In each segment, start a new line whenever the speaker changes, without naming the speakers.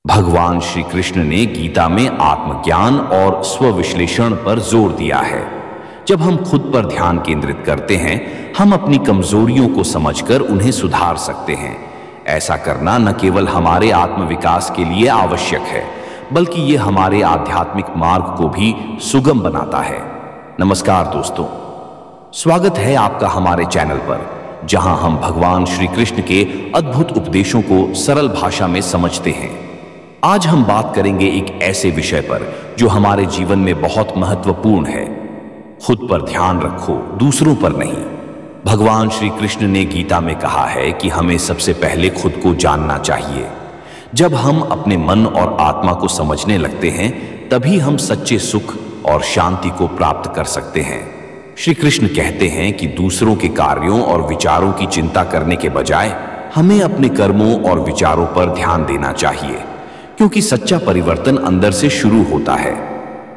भगवान श्री कृष्ण ने गीता में आत्मज्ञान और स्वविश्लेषण पर जोर दिया है। जब हम खुद पर ध्यान केंद्रित करते हैं, हम अपनी कमजोरियों को समझकर उन्हें सुधार सकते हैं। ऐसा करना न केवल हमारे आत्मविकास के लिए आवश्यक है, बल्कि ये हमारे आध्यात्मिक मार्ग को भी सुगम बनाता है। नमस्कार दोस्तों, स्वागत है आपका हमारे चैनल पर, जहां हम भगवान श्री कृष्ण के अद्भुत उपदेशों को सरल भाषा में समझते हैं। आज हम बात करेंगे एक ऐसे विषय पर जो हमारे जीवन में बहुत महत्वपूर्ण है। खुद पर ध्यान रखो, दूसरों पर नहीं। भगवान श्री कृष्ण ने गीता में कहा है कि हमें सबसे पहले खुद को जानना चाहिए। जब हम अपने मन और आत्मा को समझने लगते हैं, तभी हम सच्चे सुख और शांति को प्राप्त कर सकते हैं। श्री कृष्ण कहते हैं कि दूसरों के कार्यों और विचारों की चिंता करने के बजाय हमें अपने कर्मों और विचारों पर ध्यान देना चाहिए, क्योंकि सच्चा परिवर्तन अंदर से शुरू होता है।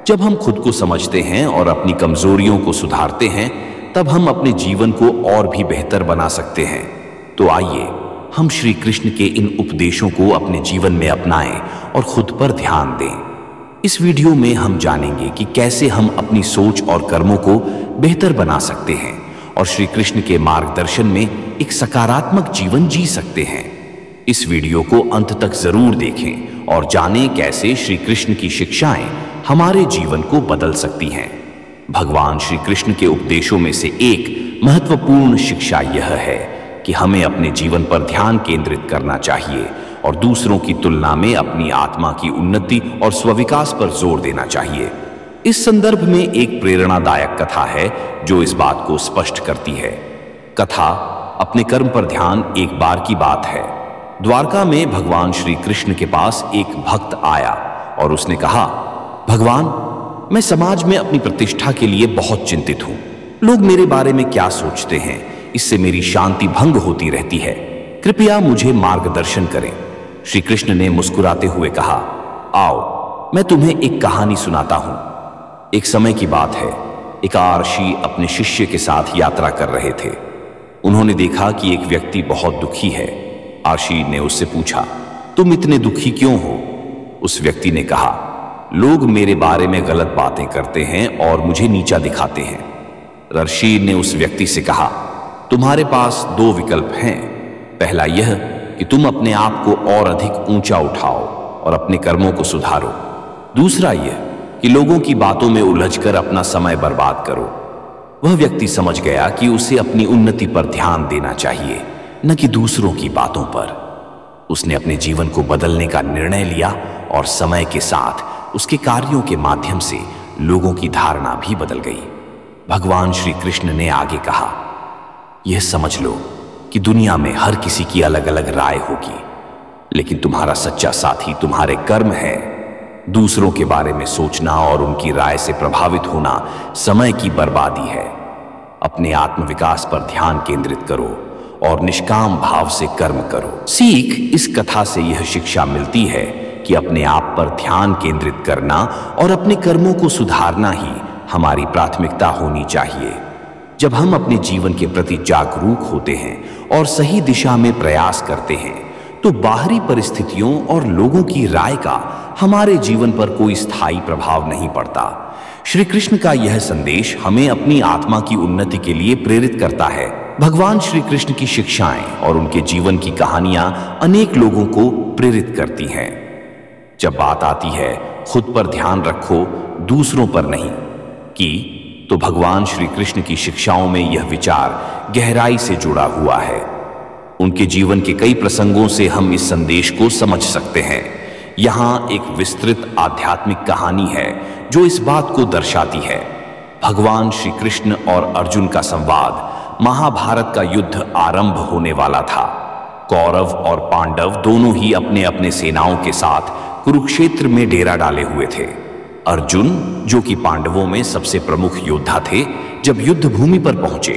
जब हम खुद को समझते हैं और अपनी कमजोरियों को सुधारते हैं, तब हम अपने जीवन को और भी बेहतर बना सकते हैं। तो आइए हम श्री कृष्ण के इन उपदेशों को अपने जीवन में अपनाएं और खुद पर ध्यान दें। इस वीडियो में हम जानेंगे कि कैसे हम अपनी सोच और कर्मों को बेहतर बना सकते हैं और श्री कृष्ण के मार्गदर्शन में एक सकारात्मक जीवन जी सकते हैं। इस वीडियो को अंत तक जरूर देखें और जानें कैसे श्री कृष्ण की शिक्षाएं हमारे जीवन को बदल सकती हैं। भगवान श्री कृष्ण के उपदेशों में से एक महत्वपूर्ण शिक्षा यह है कि हमें अपने जीवन पर ध्यान केंद्रित करना चाहिए और दूसरों की तुलना में अपनी आत्मा की उन्नति और स्वविकास पर जोर देना चाहिए। इस संदर्भ में एक प्रेरणादायक कथा है जो इस बात को स्पष्ट करती है। कथा अपने कर्म पर ध्यान। एक बार की बात है, द्वारका में भगवान श्री कृष्ण के पास एक भक्त आया और उसने कहा, भगवान, मैं समाज में अपनी प्रतिष्ठा के लिए बहुत चिंतित हूं। लोग मेरे बारे में क्या सोचते हैं, इससे मेरी शांति भंग होती रहती है। कृपया मुझे मार्गदर्शन करें। श्री कृष्ण ने मुस्कुराते हुए कहा, आओ मैं तुम्हें एक कहानी सुनाता हूं। एक समय की बात है, एक आर्षि अपने शिष्य के साथ यात्रा कर रहे थे। उन्होंने देखा कि एक व्यक्ति बहुत दुखी है। आर्षि ने उससे पूछा, तुम इतने दुखी क्यों हो? उस व्यक्ति ने कहा, लोग मेरे बारे में गलत बातें करते हैं और मुझे नीचा दिखाते हैं। ऋषि ने उस व्यक्ति से कहा, तुम्हारे पास दो विकल्प हैं। पहला यह कि तुम अपने आप को और अधिक ऊंचा उठाओ और अपने कर्मों को सुधारो। दूसरा यह कि लोगों की बातों में उलझकर अपना समय बर्बाद करो। वह व्यक्ति समझ गया कि उसे अपनी उन्नति पर ध्यान देना चाहिए, न कि दूसरों की बातों पर। उसने अपने जीवन को बदलने का निर्णय लिया और समय के साथ उसके कार्यों के माध्यम से लोगों की धारणा भी बदल गई। भगवान श्री कृष्ण ने आगे कहा, यह समझ लो कि दुनिया में हर किसी की अलग अलग राय होगी, लेकिन तुम्हारा सच्चा साथी तुम्हारे कर्म है। दूसरों के बारे में सोचना और उनकी राय से प्रभावित होना समय की बर्बादी है। अपने आत्मविकास पर ध्यान केंद्रित करो और निष्काम भाव से कर्म करो। सीख इस कथा से यह शिक्षा मिलती है कि अपने आप पर ध्यान केंद्रित करना और अपने कर्मों को सुधारना ही हमारी प्राथमिकता होनी चाहिए। जब हम अपने जीवन के प्रति जागरूक होते हैं और सही दिशा में प्रयास करते हैं, तो बाहरी परिस्थितियों और लोगों की राय का हमारे जीवन पर कोई स्थायी प्रभाव नहीं पड़ता। श्री कृष्ण का यह संदेश हमें अपनी आत्मा की उन्नति के लिए प्रेरित करता है। भगवान श्री कृष्ण की शिक्षाएं और उनके जीवन की कहानियां अनेक लोगों को प्रेरित करती हैं। जब बात आती है खुद पर ध्यान रखो, दूसरों पर नहीं की, तो भगवान श्री कृष्ण की शिक्षाओं में यह विचार गहराई से जुड़ा हुआ है। उनके जीवन के कई प्रसंगों से हम इस संदेश को समझ सकते हैं। यहाँ एक विस्तृत आध्यात्मिक कहानी है जो इस बात को दर्शाती है। भगवान श्री कृष्ण और अर्जुन का संवाद। महाभारत का युद्ध आरंभ होने वाला था। कौरव और पांडव दोनों ही अपने अपने सेनाओं के साथ कुरुक्षेत्र में डेरा डाले हुए थे। अर्जुन, जो कि पांडवों में सबसे प्रमुख योद्धा थे, जब युद्ध भूमि पर पहुंचे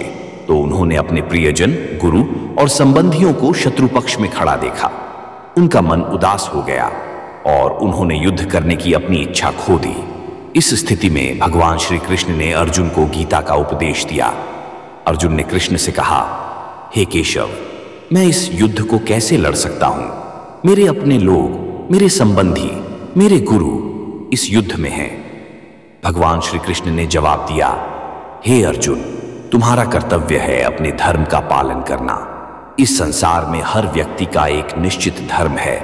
तो उन्होंने अपने प्रियजन, गुरु और संबंधियों को शत्रु पक्ष में खड़ा देखा। उनका मन उदास हो गया और उन्होंने युद्ध करने की अपनी इच्छा खो दी। इस स्थिति में भगवान श्री कृष्ण ने अर्जुन को गीता का उपदेश दिया। अर्जुन ने कृष्ण से कहा, हे केशव, मैं इस युद्ध को कैसे लड़ सकता हूं? मेरे अपने लोग मेरे संबंधी, मेरे गुरु इस युद्ध में हैं। भगवान श्री कृष्ण ने जवाब दिया, हे अर्जुन, तुम्हारा कर्तव्य है अपने धर्म का पालन करना। इस संसार में हर व्यक्ति का एक निश्चित धर्म है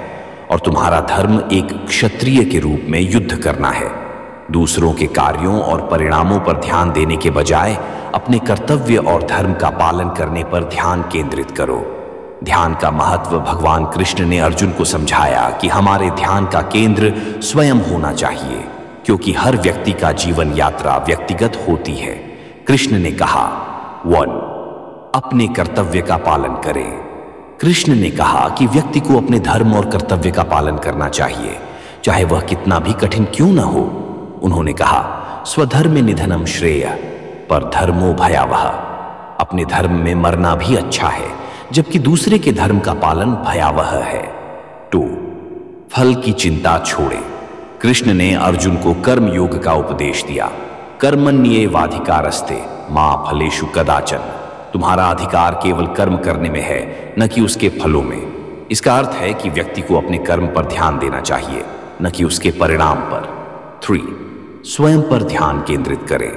और तुम्हारा धर्म एक क्षत्रिय के रूप में युद्ध करना है। दूसरों के कार्यों और परिणामों पर ध्यान देने के बजाय अपने कर्तव्य और धर्म का पालन करने पर ध्यान केंद्रित करो। ध्यान का महत्व भगवान कृष्ण ने अर्जुन को समझाया कि हमारे ध्यान का केंद्र स्वयं होना चाहिए, क्योंकि हर व्यक्ति का जीवन यात्रा व्यक्तिगत होती है। कृष्ण ने कहा, 1. अपने कर्तव्य का पालन करें। कृष्ण ने कहा कि व्यक्ति को अपने धर्म और कर्तव्य का पालन करना चाहिए, चाहे वह कितना भी कठिन क्यों न हो। उन्होंने कहा, स्वधर्म निधनम श्रेय पर धर्मो भयावह। अपने धर्म में मरना भी अच्छा है, जबकि दूसरे के धर्म का पालन भयावह है। 2. फल की चिंता छोड़े। कृष्ण ने अर्जुन को कर्म योग का उपदेश दिया। कर्मण्येवाधिकारस्ते मा फलेषु कदाचन। तुम्हारा अधिकार केवल कर्म करने में है, न कि उसके फलों में। इसका अर्थ है कि व्यक्ति को अपने कर्म पर ध्यान देना चाहिए, न कि उसके परिणाम पर। 3. स्वयं पर ध्यान केंद्रित करें।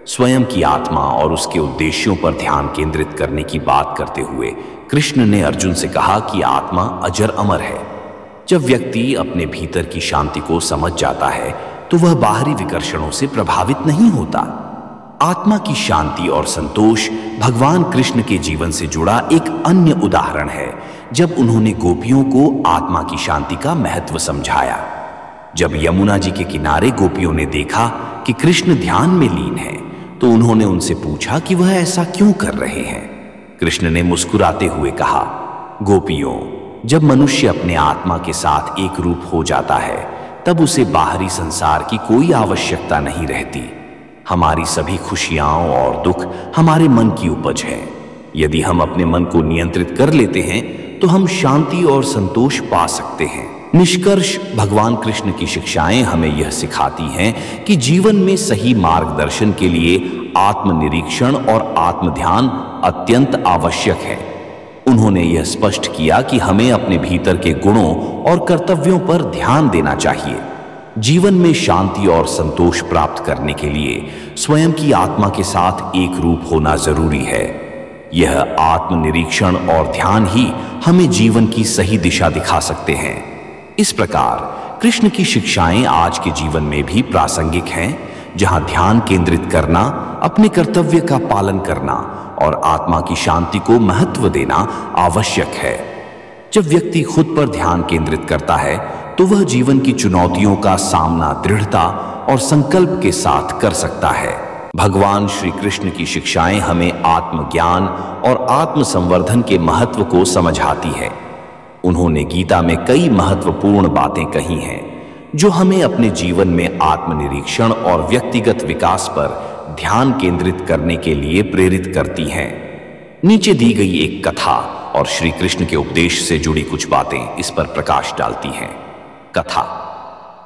स्वयं की आत्मा और उसके उद्देश्यों पर ध्यान केंद्रित करने की बात करते हुए कृष्ण ने अर्जुन से कहा कि आत्मा अजर अमर है। जब व्यक्ति अपने भीतर की शांति को समझ जाता है तो वह बाहरी विकर्षणों से प्रभावित नहीं होता। आत्मा की शांति और संतोष भगवान कृष्ण के जीवन से जुड़ा एक अन्य उदाहरण है, जब उन्होंने गोपियों को आत्मा की शांति का महत्व समझाया। जब यमुना जी के किनारे गोपियों ने देखा कि कृष्ण ध्यान में लीन है, तो उन्होंने उनसे पूछा कि वह ऐसा क्यों कर रहे हैं। कृष्ण ने मुस्कुराते हुए कहा, गोपियों, जब मनुष्य अपने आत्मा के साथ एक रूप हो जाता है, तब उसे बाहरी संसार की कोई आवश्यकता नहीं रहती। हमारी सभी खुशियां और दुख हमारे मन की उपज है। यदि हम अपने मन को नियंत्रित कर लेते हैं तो हम शांति और संतोष पा सकते हैं। निष्कर्ष, भगवान कृष्ण की शिक्षाएं हमें यह सिखाती हैं कि जीवन में सही मार्गदर्शन के लिए आत्मनिरीक्षण और आत्मध्यान अत्यंत आवश्यक है। उन्होंने यह स्पष्ट किया कि हमें अपने भीतर के गुणों और कर्तव्यों पर ध्यान देना चाहिए। जीवन में शांति और संतोष प्राप्त करने के लिए स्वयं की आत्मा के साथ एक रूप होना जरूरी है। यह आत्मनिरीक्षण और ध्यान ही हमें जीवन की सही दिशा दिखा सकते हैं। इस प्रकार कृष्ण की शिक्षाएं आज के जीवन में भी प्रासंगिक हैं, जहां ध्यान केंद्रित करना, अपने कर्तव्य का पालन करना और आत्मा की शांति को महत्व देना आवश्यक है। जब व्यक्ति खुद पर ध्यान केंद्रित करता है तो वह जीवन की चुनौतियों का सामना दृढ़ता और संकल्प के साथ कर सकता है। भगवान श्री कृष्ण की शिक्षाएं हमें आत्मज्ञान और आत्मसंवर्धन के महत्व को समझाती है। उन्होंने गीता में कई महत्वपूर्ण बातें कही हैं, जो हमें अपने जीवन में आत्मनिरीक्षण और व्यक्तिगत विकास पर ध्यान केंद्रित करने के लिए प्रेरित करती हैं। नीचे दी गई एक कथा और श्री कृष्ण के उपदेश से जुड़ी कुछ बातें इस पर प्रकाश डालती हैं। कथा।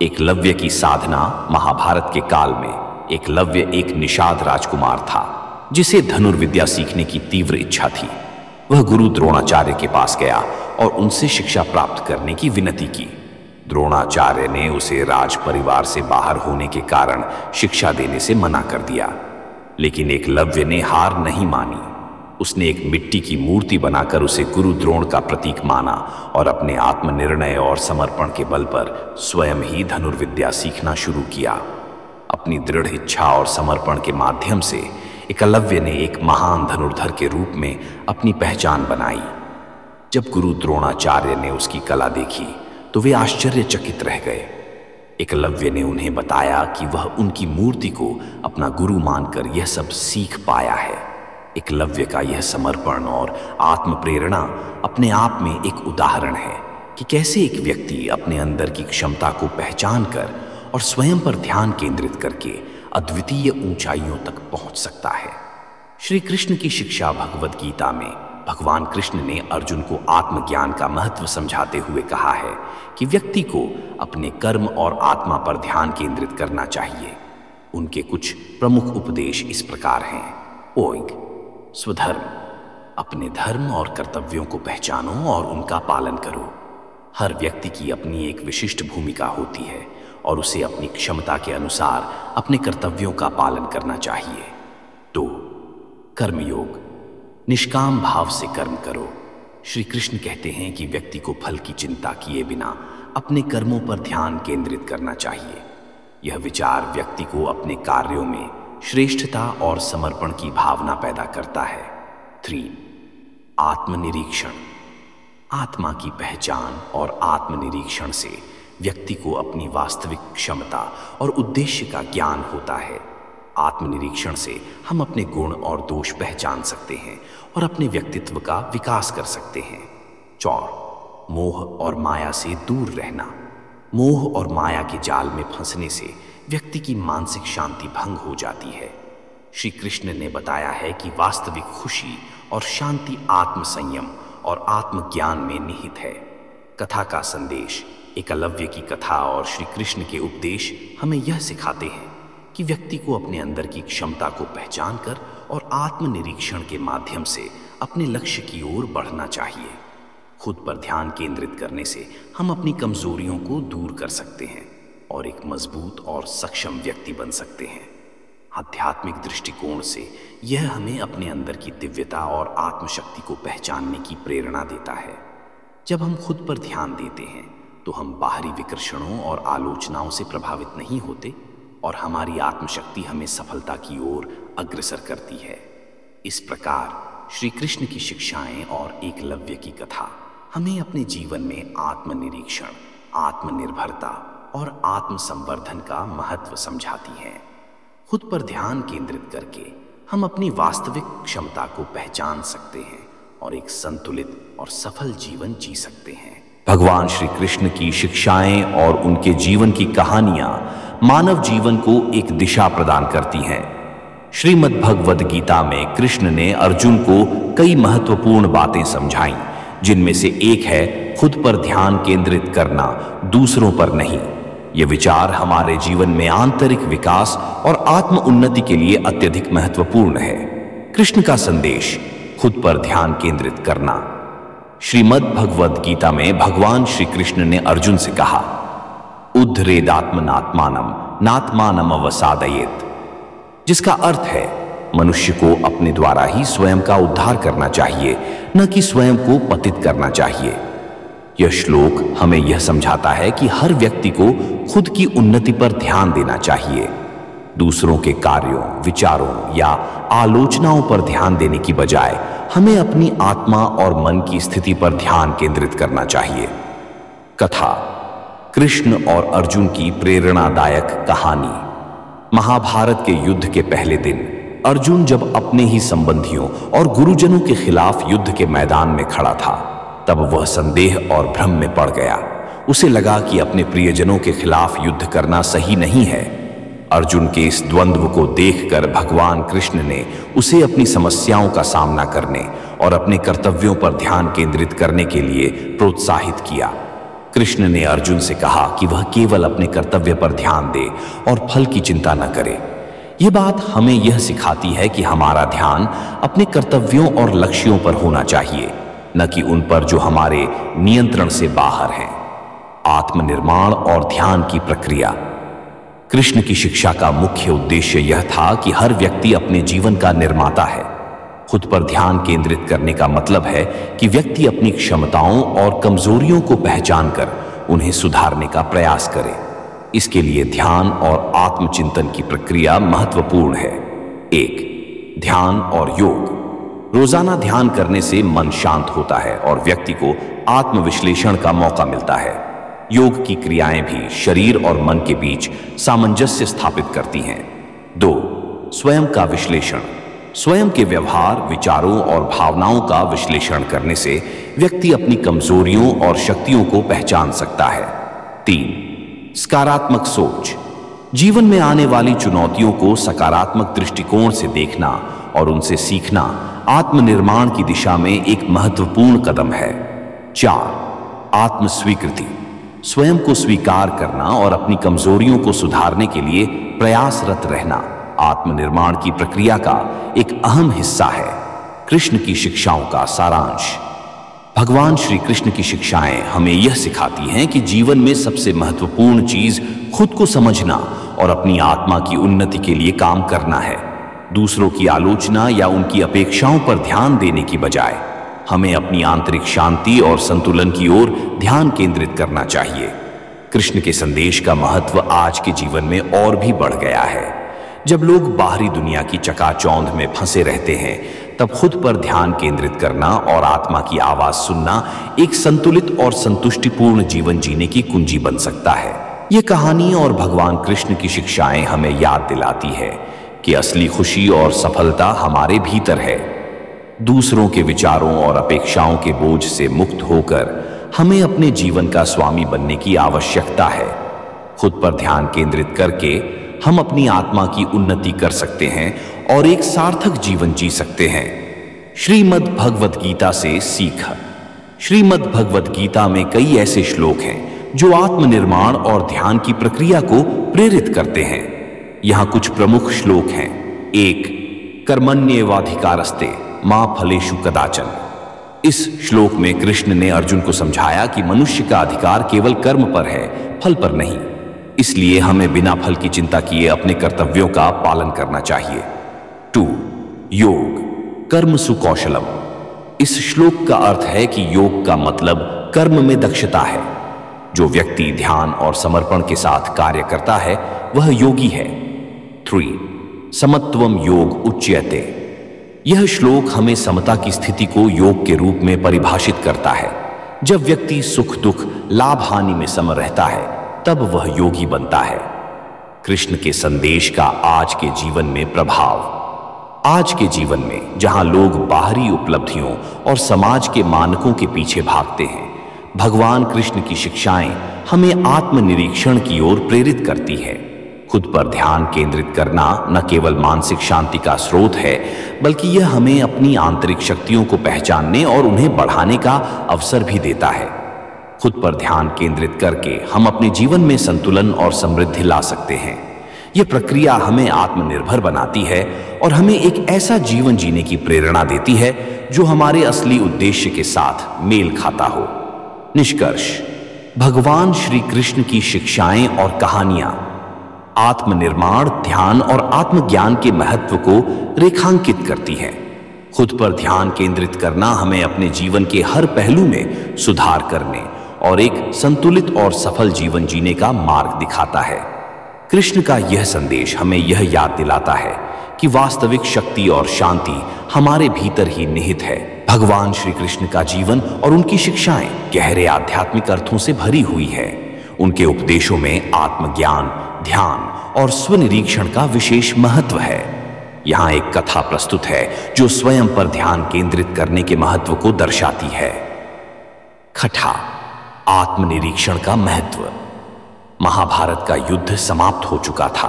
एकलव्य की साधना। महाभारत के काल में एकलव्य एक निषाद राजकुमार था, जिसे धनुर्विद्या सीखने की तीव्र इच्छा थी। वह गुरु द्रोणाचार्य के पास गया और उनसे शिक्षा प्राप्त करने की विनती की। द्रोणाचार्य ने उसे राज परिवार से बाहर होने के कारण शिक्षा देने से मना कर दिया, लेकिन एकलव्य ने हार नहीं मानी। उसने एक मिट्टी की मूर्ति बनाकर उसे गुरु द्रोण का प्रतीक माना और अपने आत्मनिर्णय और समर्पण के बल पर स्वयं ही धनुर्विद्या सीखना शुरू किया। अपनी दृढ़ इच्छा और समर्पण के माध्यम से एकलव्य ने एक महान धनुर्धर के रूप में अपनी पहचान बनाई। जब गुरु द्रोणाचार्य ने उसकी कला देखी तो वे आश्चर्यचकित रह गए। एकलव्य ने उन्हें बताया कि वह उनकी मूर्ति को अपना गुरु मानकर यह सब सीख पाया है। एकलव्य का यह समर्पण और आत्म प्रेरणा अपने आप में एक उदाहरण है कि कैसे एक व्यक्ति अपने अंदर की क्षमता को पहचान कर और स्वयं पर ध्यान केंद्रित करके अद्वितीय ऊंचाइयों तक पहुंच सकता है। श्री कृष्ण की शिक्षा भगवद गीता में भगवान कृष्ण ने अर्जुन को आत्मज्ञान का महत्व समझाते हुए कहा है कि व्यक्ति को अपने कर्म और आत्मा पर ध्यान केंद्रित करना चाहिए। उनके कुछ प्रमुख उपदेश इस प्रकार हैं। 1. स्वधर्म। अपने धर्म और कर्तव्यों को पहचानो और उनका पालन करो। हर व्यक्ति की अपनी एक विशिष्ट भूमिका होती है और उसे अपनी क्षमता के अनुसार अपने कर्तव्यों का पालन करना चाहिए। 2. कर्मयोग। निष्काम भाव से कर्म करो। श्री कृष्ण कहते हैं कि व्यक्ति को फल की चिंता किए बिना अपने कर्मों पर ध्यान केंद्रित करना चाहिए। यह विचार व्यक्ति को अपने कार्यों में श्रेष्ठता और समर्पण की भावना पैदा करता है। 3. आत्मनिरीक्षण। आत्मा की पहचान और आत्मनिरीक्षण से व्यक्ति को अपनी वास्तविक क्षमता और उद्देश्य का ज्ञान होता है। आत्मनिरीक्षण से हम अपने गुण और दोष पहचान सकते हैं और अपने व्यक्तित्व का विकास कर सकते हैं। 4. मोह और माया से दूर रहना। मोह और माया के जाल में फंसने से व्यक्ति की मानसिक शांति भंग हो जाती है। श्री कृष्ण ने बताया है कि वास्तविक खुशी और शांति आत्मसंयम और आत्मज्ञान में निहित है। कथा का संदेश, एकलव्य की कथा और श्री कृष्ण के उपदेश हमें यह सिखाते हैं कि व्यक्ति को अपने अंदर की क्षमता को पहचान कर और आत्मनिरीक्षण के माध्यम से अपने लक्ष्य की ओर बढ़ना चाहिए। खुद पर ध्यान केंद्रित करने से हम अपनी कमजोरियों को दूर कर सकते हैं और एक मजबूत और सक्षम व्यक्ति बन सकते हैं। आध्यात्मिक दृष्टिकोण से यह हमें अपने अंदर की दिव्यता और आत्मशक्ति को पहचानने की प्रेरणा देता है। जब हम खुद पर ध्यान देते हैं तो हम बाहरी विकर्षणों और आलोचनाओं से प्रभावित नहीं होते और हमारी आत्मशक्ति हमें सफलता की ओर अग्रसर करती है। इस प्रकार श्री कृष्ण की शिक्षाएं और एकलव्य की कथा हमें अपने जीवन में आत्मनिरीक्षण, आत्मनिर्भरता और आत्मसंवर्धन का महत्व समझाती हैं। खुद पर ध्यान केंद्रित करके हम अपनी वास्तविक क्षमता को पहचान सकते हैं और एक संतुलित और सफल जीवन जी सकते हैं। भगवान श्री कृष्ण की शिक्षाएं और उनके जीवन की कहानियां मानव जीवन को एक दिशा प्रदान करती हैं। श्रीमद् भगवद गीता में कृष्ण ने अर्जुन को कई महत्वपूर्ण बातें समझाईं, जिनमें से एक है खुद पर ध्यान केंद्रित करना, दूसरों पर नहीं। ये विचार हमारे जीवन में आंतरिक विकास और आत्म उन्नति के लिए अत्यधिक महत्वपूर्ण है। कृष्ण का संदेश, खुद पर ध्यान केंद्रित करना। श्रीमद् भगवद गीता में भगवान श्री कृष्ण ने अर्जुन से कहा, उद्धरेदात्मनात्मानम नात्मानम अवसादयेत, जिसका अर्थ है मनुष्य को अपने द्वारा ही स्वयं का उद्धार करना चाहिए, न कि स्वयं को पतित करना चाहिए। यह श्लोक हमें यह समझाता है कि हर व्यक्ति को खुद की उन्नति पर ध्यान देना चाहिए। दूसरों के कार्यों, विचारों या आलोचनाओं पर ध्यान देने की बजाय हमें अपनी आत्मा और मन की स्थिति पर ध्यान केंद्रित करना चाहिए। कथा, कृष्ण और अर्जुन की प्रेरणादायक कहानी। महाभारत के युद्ध के पहले दिन अर्जुन जब अपने ही संबंधियों और गुरुजनों के खिलाफ युद्ध के मैदान में खड़ा था, तब वह संदेह और भ्रम में पड़ गया। उसे लगा कि अपने प्रियजनों के खिलाफ युद्ध करना सही नहीं है। अर्जुन के इस द्वंद्व को देखकर भगवान कृष्ण ने उसे अपनी समस्याओं का सामना करने और अपने कर्तव्यों पर ध्यान केंद्रित करने के लिए प्रोत्साहित किया। कृष्ण ने अर्जुन से कहा कि वह केवल अपने कर्तव्य पर ध्यान दे और फल की चिंता न करे। यह बात हमें यह सिखाती है कि हमारा ध्यान अपने कर्तव्यों और लक्ष्यों पर होना चाहिए, न कि उन पर जो हमारे नियंत्रण से बाहर हैं। आत्मनिर्माण और ध्यान की प्रक्रिया। कृष्ण की शिक्षा का मुख्य उद्देश्य यह था कि हर व्यक्ति अपने जीवन का निर्माता है। खुद पर ध्यान केंद्रित करने का मतलब है कि व्यक्ति अपनी क्षमताओं और कमजोरियों को पहचान कर उन्हें सुधारने का प्रयास करे। इसके लिए ध्यान और आत्मचिंतन की प्रक्रिया महत्वपूर्ण है। 1. ध्यान और योग। रोजाना ध्यान करने से मन शांत होता है और व्यक्ति को आत्मविश्लेषण का मौका मिलता है। योग की क्रियाएं भी शरीर और मन के बीच सामंजस्य स्थापित करती हैं। 2. स्वयं का विश्लेषण। स्वयं के व्यवहार, विचारों और भावनाओं का विश्लेषण करने से व्यक्ति अपनी कमजोरियों और शक्तियों को पहचान सकता है। 3. सकारात्मक सोच। जीवन में आने वाली चुनौतियों को सकारात्मक दृष्टिकोण से देखना और उनसे सीखना आत्मनिर्माण की दिशा में एक महत्वपूर्ण कदम है। 4. आत्मस्वीकृति। स्वयं को स्वीकार करना और अपनी कमजोरियों को सुधारने के लिए प्रयासरत रहना आत्मनिर्माण की प्रक्रिया का एक अहम हिस्सा है। कृष्ण की शिक्षाओं का सारांश। भगवान श्री कृष्ण की शिक्षाएं हमें यह सिखाती हैं कि जीवन में सबसे महत्वपूर्ण चीज खुद को समझना और अपनी आत्मा की उन्नति के लिए काम करना है। दूसरों की आलोचना या उनकी अपेक्षाओं पर ध्यान देने की बजाय हमें अपनी आंतरिक शांति और संतुलन की ओर ध्यान केंद्रित करना चाहिए। कृष्ण के संदेश का महत्व आज के जीवन में और भी बढ़ गया है। जब लोग बाहरी दुनिया की चकाचौंध में फंसे रहते हैं, तब खुद पर ध्यान केंद्रित करना और आत्मा की आवाज सुनना एक संतुलित और संतुष्टिपूर्ण जीवन जीने की कुंजी बन सकता है। ये कहानी और भगवान कृष्ण की शिक्षाएं हमें याद दिलाती है कि असली खुशी और सफलता हमारे भीतर है। दूसरों के विचारों और अपेक्षाओं के बोझ से मुक्त होकर हमें अपने जीवन का स्वामी बनने की आवश्यकता है। खुद पर ध्यान केंद्रित करके हम अपनी आत्मा की उन्नति कर सकते हैं और एक सार्थक जीवन जी सकते हैं। श्रीमद् भगवत गीता से सीख। श्रीमद् भगवत गीता में कई ऐसे श्लोक हैं जो आत्मनिर्माण और ध्यान की प्रक्रिया को प्रेरित करते हैं। यहाँ कुछ प्रमुख श्लोक हैं। 1. कर्मण्येवाधिकारस्ते मा फलेषु कदाचन। इस श्लोक में कृष्ण ने अर्जुन को समझाया कि मनुष्य का अधिकार केवल कर्म पर है, फल पर नहीं। इसलिए हमें बिना फल की चिंता किए अपने कर्तव्यों का पालन करना चाहिए। 2. योग कर्म सुकौशलम। इस श्लोक का अर्थ है कि योग का मतलब कर्म में दक्षता है। जो व्यक्ति ध्यान और समर्पण के साथ कार्य करता है वह योगी है। 3. समत्वम योग उच्यते। यह श्लोक हमें समता की स्थिति को योग के रूप में परिभाषित करता है। जब व्यक्ति सुख दुख लाभ हानि में सम रहता है तब वह योगी बनता है। कृष्ण के संदेश का आज के जीवन में प्रभाव। आज के जीवन में जहां लोग बाहरी उपलब्धियों और समाज के मानकों के पीछे भागते हैं, भगवान कृष्ण की शिक्षाएं हमें आत्मनिरीक्षण की ओर प्रेरित करती है। खुद पर ध्यान केंद्रित करना न केवल मानसिक शांति का स्रोत है, बल्कि यह हमें अपनी आंतरिक शक्तियों को पहचानने और उन्हें बढ़ाने का अवसर भी देता है। खुद पर ध्यान केंद्रित करके हम अपने जीवन में संतुलन और समृद्धि ला सकते हैं। यह प्रक्रिया हमें आत्मनिर्भर बनाती है और हमें एक ऐसा जीवन जीने की प्रेरणा देती है जो हमारे असली उद्देश्य के साथ मेल खाता हो। निष्कर्ष: भगवान श्री कृष्ण की शिक्षाएं और कहानियां आत्मनिर्माण, ध्यान और आत्मज्ञान के महत्व को रेखांकित करती हैं। खुद पर ध्यान केंद्रित करना हमें अपने जीवन के हर पहलू में सुधार करने और एक संतुलित और सफल जीवन जीने का मार्ग दिखाता है। कृष्ण का यह संदेश हमें यह याद दिलाता है कि वास्तविक शक्ति और शांति हमारे भीतर ही निहित है। भगवान श्री कृष्ण का जीवन और उनकी शिक्षाएं गहरे आध्यात्मिक अर्थों से भरी हुई है। उनके उपदेशों में आत्मज्ञान, ध्यान और स्वनिरीक्षण का विशेष महत्व है। यहाँ एक कथा प्रस्तुत है जो स्वयं पर ध्यान केंद्रित करने के महत्व को दर्शाती है। कथा: आत्मनिरीक्षण का महत्व। महाभारत का युद्ध समाप्त हो चुका था।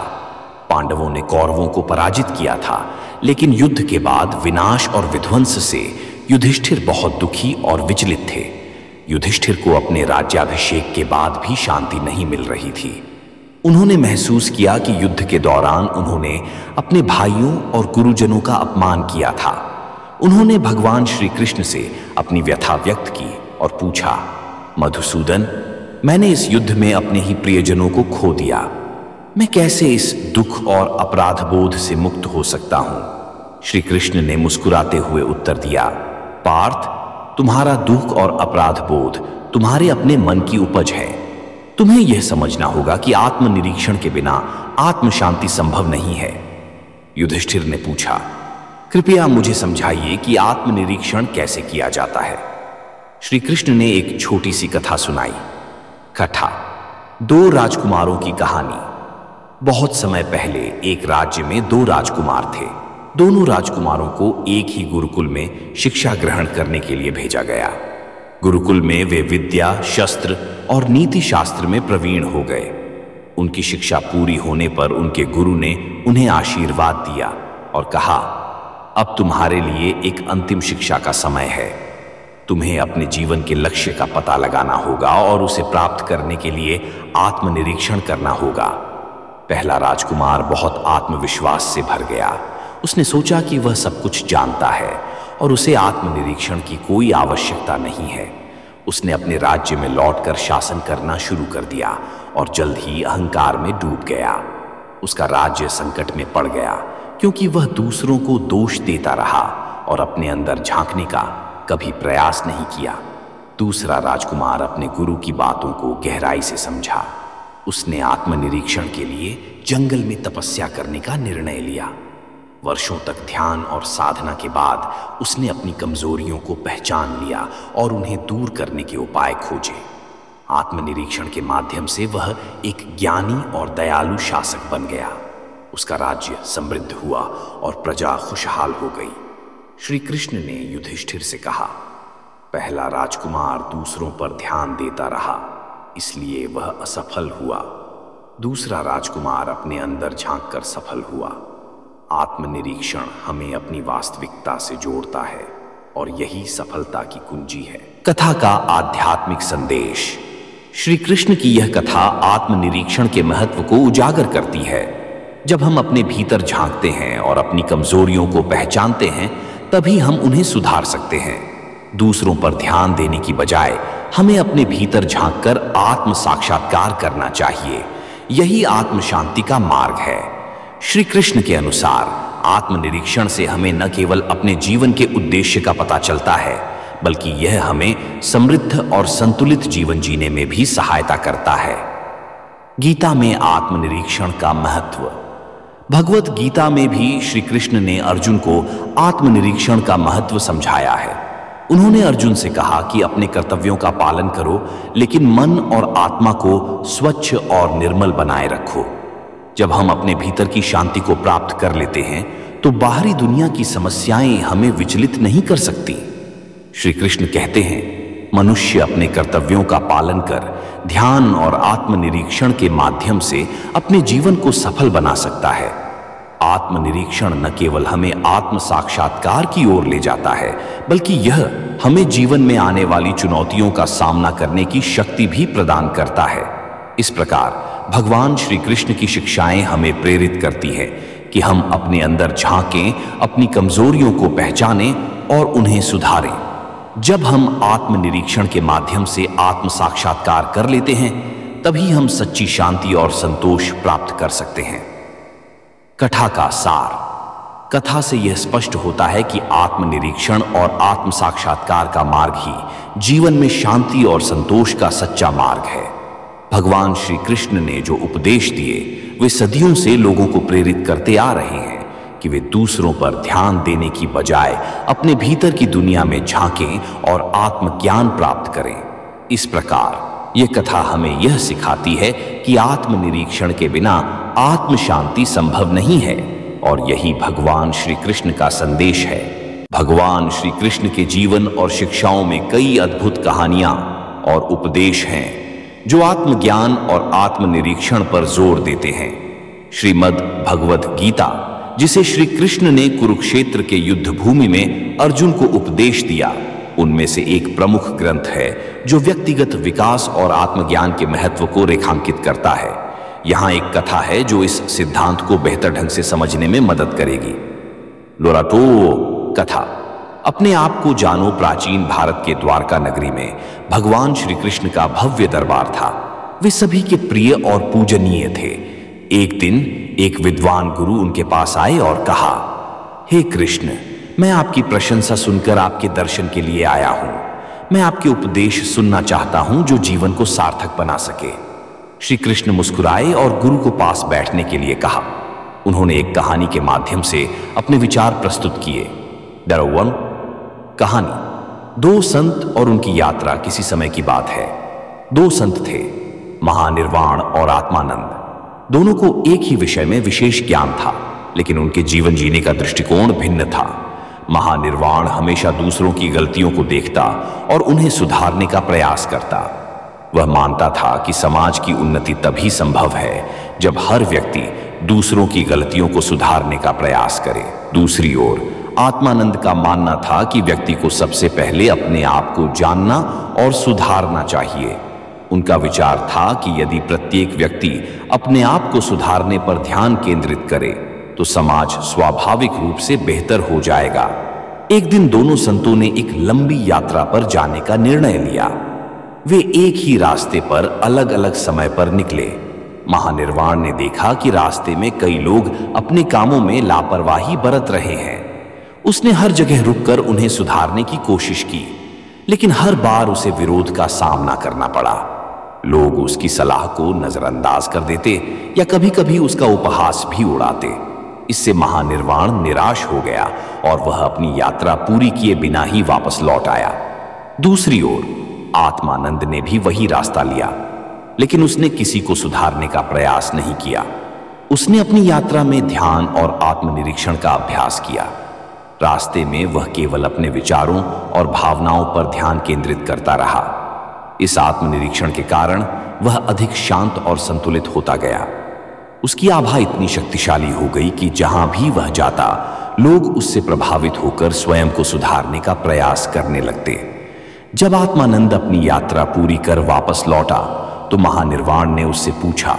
पांडवों ने कौरवों को पराजित किया था, लेकिन युद्ध के बाद विनाश और विध्वंस से युधिष्ठिर बहुत दुखी और विचलित थे। युधिष्ठिर को अपने राज्याभिषेक के बाद भी शांति नहीं मिल रही थी। उन्होंने महसूस किया कि युद्ध के दौरान उन्होंने अपने भाइयों और गुरुजनों का अपमान किया था। उन्होंने भगवान श्री कृष्ण से अपनी व्यथा व्यक्त की और पूछा, मधुसूदन, मैंने इस युद्ध में अपने ही प्रियजनों को खो दिया। मैं कैसे इस दुख और अपराध बोध से मुक्त हो सकता हूं? श्री कृष्ण ने मुस्कुराते हुए उत्तर दिया, पार्थ, तुम्हारा दुख और अपराध बोध तुम्हारे अपने मन की उपज है। तुम्हें यह समझना होगा कि आत्मनिरीक्षण के बिना आत्म शांति संभव नहीं है। युधिष्ठिर ने पूछा, कृपया मुझे समझाइए कि आत्मनिरीक्षण कैसे किया जाता है। श्री कृष्ण ने एक छोटी सी कथा सुनाई। कथा: 2 राजकुमारों की कहानी। बहुत समय पहले एक राज्य में 2 राजकुमार थे। दोनों राजकुमारों को एक ही गुरुकुल में शिक्षा ग्रहण करने के लिए भेजा गया। गुरुकुल में वे विद्या, शस्त्र और नीति शास्त्र में प्रवीण हो गए। उनकी शिक्षा पूरी होने पर उनके गुरु ने उन्हें आशीर्वाद दिया और कहा, अब तुम्हारे लिए एक अंतिम शिक्षा का समय है। तुम्हें अपने जीवन के लक्ष्य का पता लगाना होगा और उसे प्राप्त करने के लिए आत्मनिरीक्षण करना होगा। पहला राजकुमार बहुत आत्मविश्वास से भर गया। उसने सोचा कि वह सब कुछ जानता है और उसे आत्मनिरीक्षण की कोई आवश्यकता नहीं है। उसने अपने राज्य में लौटकर शासन करना शुरू कर दिया और जल्द ही अहंकार में डूब गया। उसका राज्य संकट में पड़ गया क्योंकि वह दूसरों को दोष देता रहा और अपने अंदर झांकने का कभी प्रयास नहीं किया। दूसरा राजकुमार अपने गुरु की बातों को गहराई से समझा। उसने आत्मनिरीक्षण के लिए जंगल में तपस्या करने का निर्णय लिया। वर्षों तक ध्यान और साधना के बाद उसने अपनी कमजोरियों को पहचान लिया और उन्हें दूर करने के उपाय खोजे। आत्मनिरीक्षण के माध्यम से वह एक ज्ञानी और दयालु शासक बन गया। उसका राज्य समृद्ध हुआ और प्रजा खुशहाल हो गई। श्री कृष्ण ने युधिष्ठिर से कहा, पहला राजकुमार दूसरों पर ध्यान देता रहा, इसलिए वह असफल हुआ। दूसरा राजकुमार अपने अंदर झांककर सफल हुआ। आत्मनिरीक्षण हमें अपनी वास्तविकता से जोड़ता है और यही सफलता की कुंजी है। कथा का आध्यात्मिक संदेश। श्री कृष्ण की यह कथा आत्मनिरीक्षण के महत्व को उजागर करती है। जब हम अपने भीतर झांकते हैं और अपनी कमजोरियों को पहचानते हैं, तभी हम उन्हें सुधार सकते हैं। दूसरों पर ध्यान देने की बजाय हमें अपने भीतर झांककर आत्म साक्षात्कार करना चाहिए। यही आत्म शांति का मार्ग है। श्री कृष्ण के अनुसार आत्मनिरीक्षण से हमें न केवल अपने जीवन के उद्देश्य का पता चलता है, बल्कि यह हमें समृद्ध और संतुलित जीवन जीने में भी सहायता करता है। गीता में आत्मनिरीक्षण का महत्व। भगवत गीता में भी श्री कृष्ण ने अर्जुन को आत्मनिरीक्षण का महत्व समझाया है। उन्होंने अर्जुन से कहा कि अपने कर्तव्यों का पालन करो, लेकिन मन और आत्मा को स्वच्छ और निर्मल बनाए रखो। जब हम अपने भीतर की शांति को प्राप्त कर लेते हैं, तो बाहरी दुनिया की समस्याएं हमें विचलित नहीं कर सकती। श्री कृष्ण कहते हैं, मनुष्य अपने कर्तव्यों का पालन कर ध्यान और आत्मनिरीक्षण के माध्यम से अपने जीवन को सफल बना सकता है। आत्मनिरीक्षण न केवल हमें आत्म साक्षात्कार की ओर ले जाता है, बल्कि यह हमें जीवन में आने वाली चुनौतियों का सामना करने की शक्ति भी प्रदान करता है। इस प्रकार भगवान श्री कृष्ण की शिक्षाएं हमें प्रेरित करती है कि हम अपने अंदर झांकें, अपनी कमजोरियों को पहचानें और उन्हें सुधारें। जब हम आत्मनिरीक्षण के माध्यम से आत्म साक्षात्कार कर लेते हैं, तभी हम सच्ची शांति और संतोष प्राप्त कर सकते हैं। कथा का सार। कथा से यह स्पष्ट होता है कि आत्मनिरीक्षण और आत्म साक्षात्कार का मार्ग ही जीवन में शांति और संतोष का सच्चा मार्ग है। भगवान श्री कृष्ण ने जो उपदेश दिए, वे सदियों से लोगों को प्रेरित करते आ रहे हैं कि वे दूसरों पर ध्यान देने की बजाय अपने भीतर की दुनिया में झांकें और आत्मज्ञान प्राप्त करें। इस प्रकार यह कथा हमें यह सिखाती है कि आत्मनिरीक्षण के बिना आत्म शांति संभव नहीं है, और यही भगवान श्री कृष्ण का संदेश है। भगवान श्री कृष्ण के जीवन और शिक्षाओं में कई अद्भुत कहानियां और उपदेश हैं जो आत्मज्ञान और आत्मनिरीक्षण पर जोर देते हैं। श्रीमद् भगवत गीता, जिसे श्री कृष्ण ने कुरुक्षेत्र के युद्ध भूमि में अर्जुन को उपदेश दिया, उनमें से एक प्रमुख ग्रंथ है जो व्यक्तिगत विकास और आत्मज्ञान के महत्व को रेखांकित करता है। यहाँ एक कथा है जो इस सिद्धांत को बेहतर ढंग से समझने में मदद करेगी। लोराटो कथा। अपने आप को जानो प्राचीन भारत के द्वारका नगरी में भगवान श्री कृष्ण का भव्य दरबार था। वे सभी के प्रिय और पूजनीय थे। एक दिन एक विद्वान गुरु उनके पास आए और कहा, हे कृष्ण, मैं आपकी प्रशंसा सुनकर आपके दर्शन के लिए आया हूं। मैं आपके उपदेश सुनना चाहता हूं जो जीवन को सार्थक बना सके। श्री कृष्ण मुस्कुराए और गुरु को पास बैठने के लिए कहा। उन्होंने एक कहानी के माध्यम से अपने विचार प्रस्तुत किए। नंबर 1, कहानी। 2 संत और उनकी यात्रा। किसी समय की बात है। 2 संत थे, महानिर्वाण और आत्मानंद। दोनों को एक ही विषय में विशेष ज्ञान था, लेकिन उनके जीवन जीने का दृष्टिकोण भिन्न था। महानिर्वाण हमेशा दूसरों की गलतियों को देखता और उन्हें सुधारने का प्रयास करता। वह मानता था कि समाज की उन्नति तभी संभव है जब हर व्यक्ति दूसरों की गलतियों को सुधारने का प्रयास करे। दूसरी ओर आत्मानंद का मानना था कि व्यक्ति को सबसे पहले अपने आप को जानना और सुधारना चाहिए। उनका विचार था कि यदि प्रत्येक व्यक्ति अपने आप को सुधारने पर ध्यान केंद्रित करे, तो समाज स्वाभाविक रूप से बेहतर हो जाएगा। एक दिन दोनों संतों ने एक लंबी यात्रा पर जाने का निर्णय लिया। वे एक ही रास्ते पर अलग अलग समय पर निकले। महानिर्वाण ने देखा कि रास्ते में कई लोग अपने कामों में लापरवाही बरत रहे हैं। उसने हर जगह रुककर उन्हें सुधारने की कोशिश की, लेकिन हर बार उसे विरोध का सामना करना पड़ा। लोग उसकी सलाह को नजरअंदाज कर देते या कभी कभी उसका उपहास भी उड़ाते। इससे महानिर्वाण निराश हो गया और वह अपनी यात्रा पूरी किए बिना ही वापस लौट आया। दूसरी ओर आत्मानंद ने भी वही रास्ता लिया, लेकिन उसने किसी को सुधारने का प्रयास नहीं किया। उसने अपनी यात्रा में ध्यान और आत्मनिरीक्षण का अभ्यास किया। रास्ते में वह केवल अपने विचारों और भावनाओं पर ध्यान केंद्रित करता रहा। इस आत्मनिरीक्षण के कारण वह अधिक शांत और संतुलित होता गया। उसकी आभा इतनी शक्तिशाली हो गई कि जहां भी वह जाता, लोग उससे प्रभावित होकर स्वयं को सुधारने का प्रयास करने लगते। जब आत्मानंद अपनी यात्रा पूरी कर वापस लौटा तो महानिर्वाण ने उससे पूछा,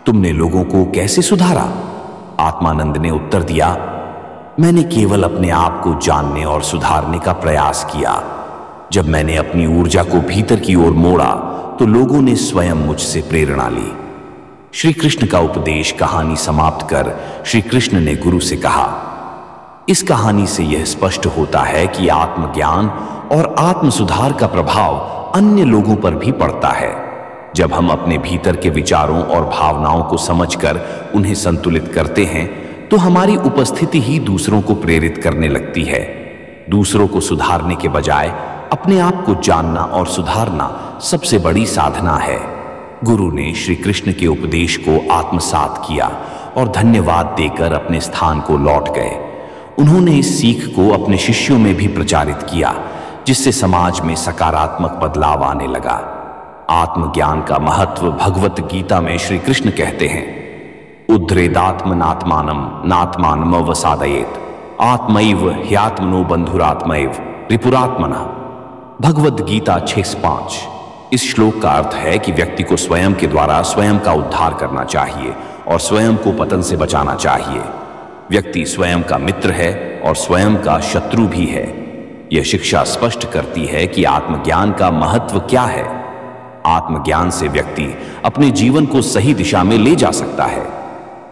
तुमने लोगों को कैसे सुधारा? आत्मानंद ने उत्तर दिया, मैंने केवल अपने आप को जानने और सुधारने का प्रयास किया। जब मैंने अपनी ऊर्जा को भीतर की ओर मोड़ा तो लोगों ने स्वयं मुझसे प्रेरणा ली। श्री कृष्ण का उपदेश कहानी समाप्त कर श्री कृष्ण ने गुरु से कहा, इस कहानी से यह स्पष्ट होता है कि आत्मज्ञान और आत्म सुधार का प्रभाव अन्य लोगों पर भी पड़ता है। जब हम अपने भीतर के विचारों और भावनाओं को समझकर उन्हें संतुलित करते हैं तो हमारी उपस्थिति ही दूसरों को प्रेरित करने लगती है। दूसरों को सुधारने के बजाय अपने आप को जानना और सुधारना सबसे बड़ी साधना है। गुरु ने श्री कृष्ण के उपदेश को आत्मसात किया और धन्यवाद देकर अपने स्थान को लौट गए। उन्होंने इस सीख को अपने शिष्यों में भी प्रचारित किया, जिससे समाज में सकारात्मक बदलाव आने लगा। आत्मज्ञान का महत्व भगवत गीता में श्री कृष्ण कहते हैं, उद्धरेदात्मनात्मानम नात्मानम अवसादयेत आत्मैव ह्यात्मनो बंधुरात्मैव रिपुरात्मना। भगवत गीता 6:5। इस श्लोक का अर्थ है कि व्यक्ति को स्वयं के द्वारा स्वयं का उद्धार करना चाहिए और स्वयं को पतन से बचाना चाहिए। व्यक्ति स्वयं का मित्र है और स्वयं का शत्रु भी है। यह शिक्षा स्पष्ट करती है कि आत्मज्ञान का महत्व क्या है। आत्मज्ञान से व्यक्ति अपने जीवन को सही दिशा में ले जा सकता है।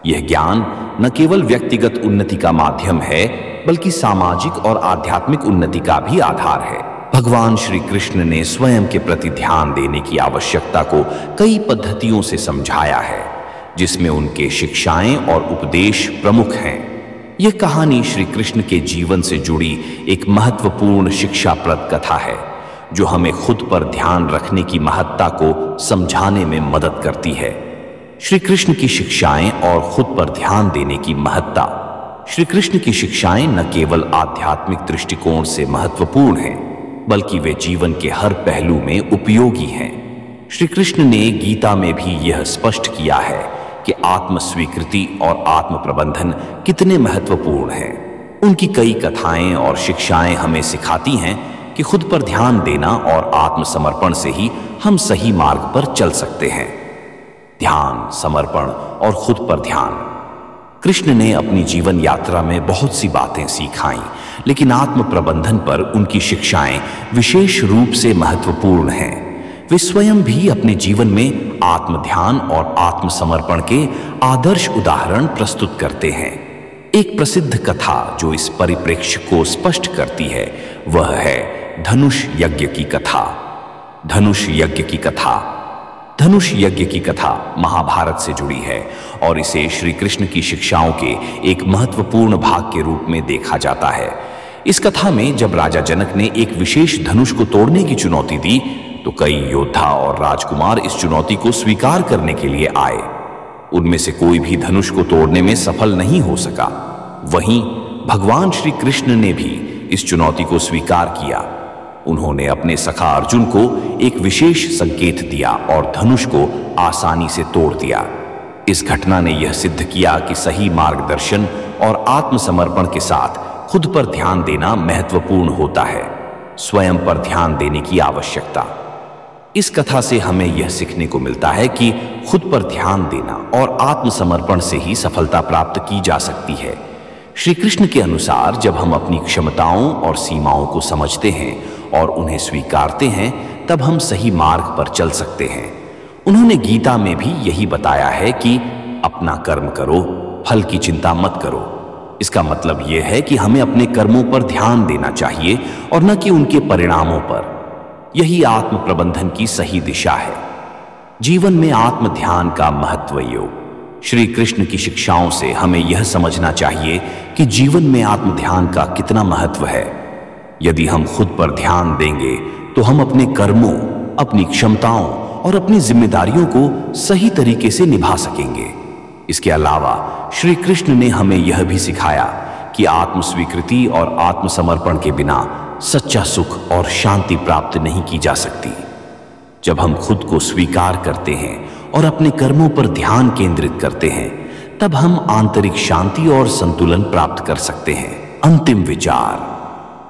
यह ज्ञान न केवल व्यक्तिगत उन्नति का माध्यम है, बल्कि सामाजिक और आध्यात्मिक उन्नति का भी आधार है। भगवान श्री कृष्ण ने स्वयं के प्रति ध्यान देने की आवश्यकता को कई पद्धतियों से समझाया है, जिसमें उनके शिक्षाएं और उपदेश प्रमुख हैं। यह कहानी श्री कृष्ण के जीवन से जुड़ी एक महत्वपूर्ण शिक्षाप्रद कथा है, जो हमें खुद पर ध्यान रखने की महत्ता को समझाने में मदद करती है। श्री कृष्ण की शिक्षाएं और खुद पर ध्यान देने की महत्ता। श्री कृष्ण की शिक्षाएं न केवल आध्यात्मिक दृष्टिकोण से महत्वपूर्ण हैं, बल्कि वे जीवन के हर पहलू में उपयोगी हैं। श्री कृष्ण ने गीता में भी यह स्पष्ट किया है कि आत्म स्वीकृति और आत्म प्रबंधन कितने महत्वपूर्ण हैं। उनकी कई कथाएं और शिक्षाएं हमें सिखाती हैं कि खुद पर ध्यान देना और आत्मसमर्पण से ही हम सही मार्ग पर चल सकते हैं। ध्यान, समर्पण और खुद पर ध्यान। कृष्ण ने अपनी जीवन यात्रा में बहुत सी बातें सिखाई, लेकिन आत्म प्रबंधन पर उनकी शिक्षाएं विशेष रूप से महत्वपूर्ण हैं। वे स्वयं भी अपने जीवन में आत्म ध्यान और आत्मसमर्पण के आदर्श उदाहरण प्रस्तुत करते हैं। एक प्रसिद्ध कथा जो इस परिप्रेक्ष्य को स्पष्ट करती है, वह है धनुष यज्ञ की कथा। धनुष यज्ञ की कथा धनुष यज्ञ की कथा महाभारत से जुड़ी है और इसे श्री कृष्ण की शिक्षाओं के एक महत्वपूर्ण भाग के रूप में देखा जाता है। इस कथा में जब राजा जनक ने एक विशेष धनुष को तोड़ने की चुनौती दी, तो कई योद्धा और राजकुमार इस चुनौती को स्वीकार करने के लिए आए। उनमें से कोई भी धनुष को तोड़ने में सफल नहीं हो सका। वहीं भगवान श्री कृष्ण ने भी इस चुनौती को स्वीकार किया। उन्होंने अपने सखा अर्जुन को एक विशेष संकेत दिया और धनुष को आसानी से तोड़ दिया। इस घटना ने यह सिद्ध किया कि सही मार्गदर्शन और आत्मसमर्पण के साथ खुद पर ध्यान देना महत्वपूर्ण होता है। स्वयं पर ध्यान देने की आवश्यकता। इस कथा से हमें यह सीखने को मिलता है कि खुद पर ध्यान देना और आत्मसमर्पण से ही सफलता प्राप्त की जा सकती है। श्री कृष्ण के अनुसार जब हम अपनी क्षमताओं और सीमाओं को समझते हैं और उन्हें स्वीकारते हैं, तब हम सही मार्ग पर चल सकते हैं। उन्होंने गीता में भी यही बताया है कि अपना कर्म करो, फल की चिंता मत करो। इसका मतलब यह है कि हमें अपने कर्मों पर ध्यान देना चाहिए और न कि उनके परिणामों पर। यही आत्म प्रबंधन की सही दिशा है। जीवन में आत्म ध्यान का महत्व योग। श्री कृष्ण की शिक्षाओं से हमें यह समझना चाहिए कि जीवन में आत्म ध्यान का कितना महत्व है। यदि हम खुद पर ध्यान देंगे तो हम अपने कर्मों, अपनी क्षमताओं और अपनी जिम्मेदारियों को सही तरीके से निभा सकेंगे। इसके अलावा श्री कृष्ण ने हमें यह भी सिखाया कि आत्म स्वीकृति और आत्मसमर्पण के बिना सच्चा सुख और शांति प्राप्त नहीं की जा सकती। जब हम खुद को स्वीकार करते हैं और अपने कर्मों पर ध्यान केंद्रित करते हैं, तब हम आंतरिक शांति और संतुलन प्राप्त कर सकते हैं। अंतिम विचार।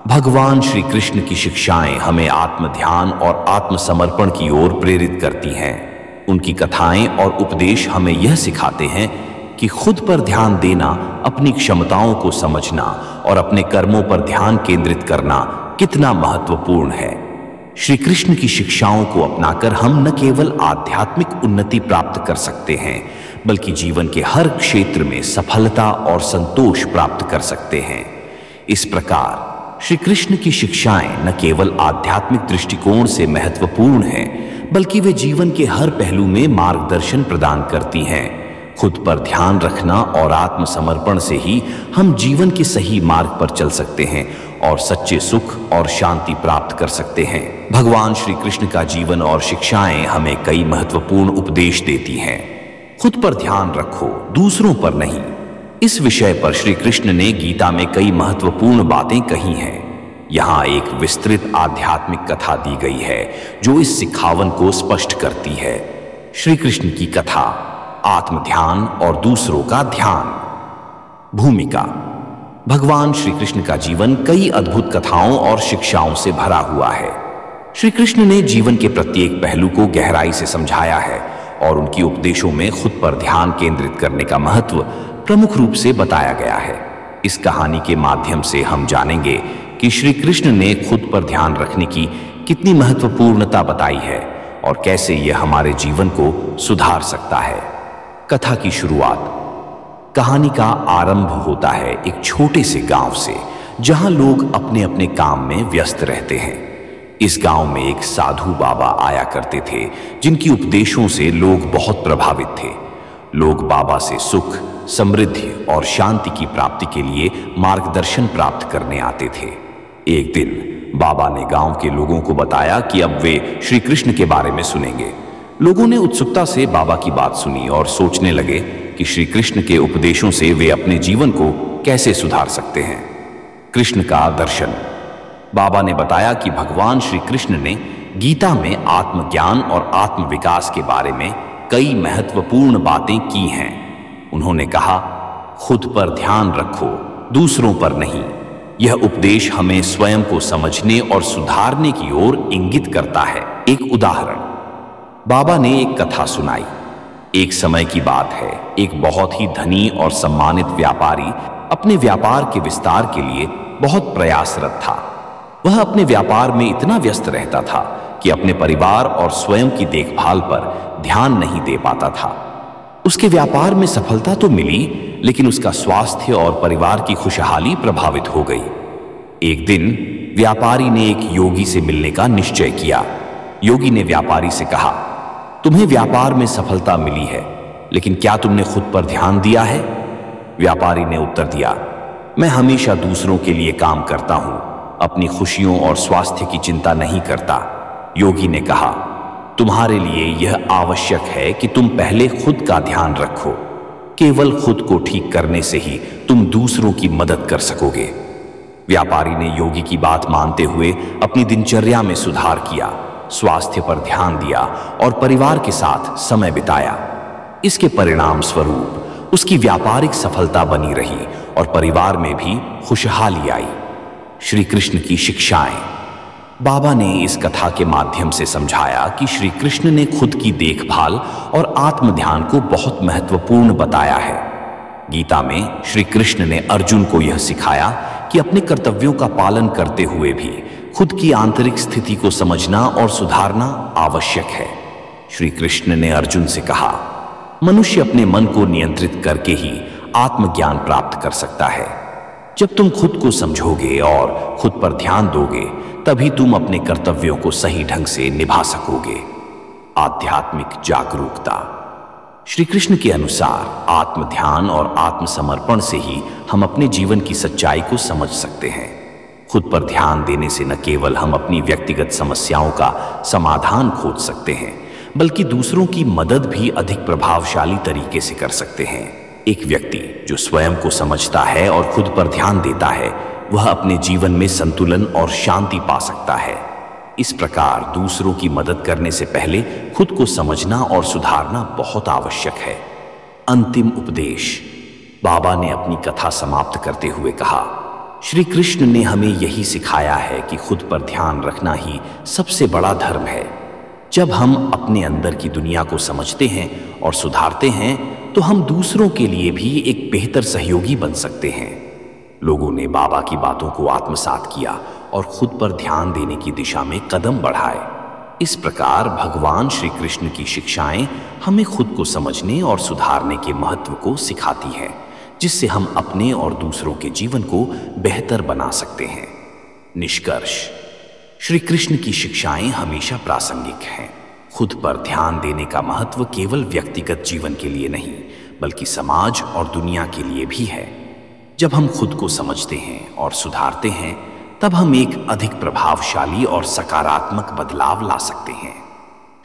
भगवान श्री कृष्ण की शिक्षाएं हमें आत्म ध्यान और आत्मसमर्पण की ओर प्रेरित करती हैं। उनकी कथाएं और उपदेश हमें यह सिखाते हैं कि खुद पर ध्यान देना, अपनी क्षमताओं को समझना और अपने कर्मों पर ध्यान केंद्रित करना कितना महत्वपूर्ण है। श्री कृष्ण की शिक्षाओं को अपनाकर हम न केवल आध्यात्मिक उन्नति प्राप्त कर सकते हैं, बल्कि जीवन के हर क्षेत्र में सफलता और संतोष प्राप्त कर सकते हैं। इस प्रकार श्री कृष्ण की शिक्षाएं न केवल आध्यात्मिक दृष्टिकोण से महत्वपूर्ण हैं, बल्कि वे जीवन के हर पहलू में मार्गदर्शन प्रदान करती हैं। खुद पर ध्यान रखना और आत्मसमर्पण से ही हम जीवन के सही मार्ग पर चल सकते हैं और सच्चे सुख और शांति प्राप्त कर सकते हैं। भगवान श्री कृष्ण का जीवन और शिक्षाएं हमें कई महत्वपूर्ण उपदेश देती हैं। खुद पर ध्यान रखो, दूसरों पर नहीं। इस विषय पर श्री कृष्ण ने गीता में कई महत्वपूर्ण बातें कही हैं। यहाँ एक विस्तृत आध्यात्मिक कथा दी गई है जो इस सिखावन को स्पष्ट करती है। श्री कृष्ण की कथा, आत्म ध्यान और दूसरों का ध्यान। भूमिका। भगवान श्री कृष्ण का जीवन कई अद्भुत कथाओं और शिक्षाओं से भरा हुआ है। श्री कृष्ण ने जीवन के प्रत्येक पहलू को गहराई से समझाया है और उनकी उपदेशों में खुद पर ध्यान केंद्रित करने का महत्व प्रमुख रूप से बताया गया है। इस कहानी के माध्यम से हम जानेंगे कि श्री कृष्ण ने खुद पर ध्यान रखने की कितनी महत्वपूर्णता बताई है और कैसे यह हमारे जीवन को सुधार सकता है। कथा की शुरुआत। कहानी का आरंभ होता है एक छोटे से गांव से, जहां लोग अपने अपने काम में व्यस्त रहते हैं। इस गांव में एक साधु बाबा आया करते थे, जिनकी उपदेशों से लोग बहुत प्रभावित थे। लोग बाबा से सुख, समृद्धि और शांति की प्राप्ति के लिए मार्गदर्शन प्राप्त करने आते थे। एक दिन बाबा ने गांव के लोगों को बताया कि अब वे श्री कृष्ण के बारे में सुनेंगे। लोगों ने उत्सुकता से बाबा की बात सुनी और सोचने लगे कि श्री कृष्ण के उपदेशों से वे अपने जीवन को कैसे सुधार सकते हैं। कृष्ण का दर्शन। बाबा ने बताया कि भगवान श्री कृष्ण ने गीता में आत्मज्ञान और आत्म विकास के बारे में कई महत्वपूर्ण बातें की हैं। उन्होंने कहा, खुद पर ध्यान रखो, दूसरों पर नहीं। यह उपदेश हमें स्वयं को समझने और सुधारने की ओर इंगित करता है। एक उदाहरण। बाबा ने एक कथा सुनाई। एक समय की बात है, एक बहुत ही धनी और सम्मानित व्यापारी अपने व्यापार के विस्तार के लिए बहुत प्रयासरत था। वह अपने व्यापार में इतना व्यस्त रहता था कि अपने परिवार और स्वयं की देखभाल पर ध्यान नहीं दे पाता था। उसके व्यापार में सफलता तो मिली, लेकिन उसका स्वास्थ्य और परिवार की खुशहाली प्रभावित हो गई। एक दिन व्यापारी ने एक योगी से मिलने का निश्चय किया। योगी ने व्यापारी से कहा, तुम्हें व्यापार में सफलता मिली है, लेकिन क्या तुमने खुद पर ध्यान दिया है? व्यापारी ने उत्तर दिया, मैं हमेशा दूसरों के लिए काम करता हूं, अपनी खुशियों और स्वास्थ्य की चिंता नहीं करता। योगी ने कहा, तुम्हारे लिए यह आवश्यक है कि तुम पहले खुद का ध्यान रखो। केवल खुद को ठीक करने से ही तुम दूसरों की मदद कर सकोगे। व्यापारी ने योगी की बात मानते हुए अपनी दिनचर्या में सुधार किया, स्वास्थ्य पर ध्यान दिया और परिवार के साथ समय बिताया। इसके परिणाम स्वरूप उसकी व्यापारिक सफलता बनी रही और परिवार में भी खुशहाली आई। श्री कृष्ण की शिक्षाएं। बाबा ने इस कथा के माध्यम से समझाया कि श्री कृष्ण ने खुद की देखभाल और आत्म ध्यान को बहुत महत्वपूर्ण बताया है। गीता में श्री कृष्ण ने अर्जुन को यह सिखाया कि अपने कर्तव्यों का पालन करते हुए भी खुद की आंतरिक स्थिति को समझना और सुधारना आवश्यक है। श्री कृष्ण ने अर्जुन से कहा, मनुष्य अपने मन को नियंत्रित करके ही आत्मज्ञान प्राप्त कर सकता है। जब तुम खुद को समझोगे और खुद पर ध्यान दोगे, तभी तुम अपने कर्तव्यों को सही ढंग से निभा सकोगे। आध्यात्मिक जागरूकता। श्री कृष्ण के अनुसार आत्म ध्यान और आत्मसमर्पण से ही हम अपने जीवन की सच्चाई को समझ सकते हैं। खुद पर ध्यान देने से न केवल हम अपनी व्यक्तिगत समस्याओं का समाधान खोज सकते हैं, बल्कि दूसरों की मदद भी अधिक प्रभावशाली तरीके से कर सकते हैं। एक व्यक्ति जो स्वयं को समझता है और खुद पर ध्यान देता है, वह अपने जीवन में संतुलन और शांति पा सकता है। इस प्रकार दूसरों की मदद करने से पहले खुद को समझना और सुधारना बहुत आवश्यक है। अंतिम उपदेश। बाबा ने अपनी कथा समाप्त करते हुए कहा, श्री कृष्ण ने हमें यही सिखाया है कि खुद पर ध्यान रखना ही सबसे बड़ा धर्म है। जब हम अपने अंदर की दुनिया को समझते हैं और सुधारते हैं, तो हम दूसरों के लिए भी एक बेहतर सहयोगी बन सकते हैं। लोगों ने बाबा की बातों को आत्मसात किया और खुद पर ध्यान देने की दिशा में कदम बढ़ाए। इस प्रकार भगवान श्री कृष्ण की शिक्षाएं हमें खुद को समझने और सुधारने के महत्व को सिखाती हैं, जिससे हम अपने और दूसरों के जीवन को बेहतर बना सकते हैं। निष्कर्ष। श्री कृष्ण की शिक्षाएं हमेशा प्रासंगिक हैं। खुद पर ध्यान देने का महत्व केवल व्यक्तिगत जीवन के लिए नहीं, बल्कि समाज और दुनिया के लिए भी है। जब हम खुद को समझते हैं और सुधारते हैं, तब हम एक अधिक प्रभावशाली और सकारात्मक बदलाव ला सकते हैं।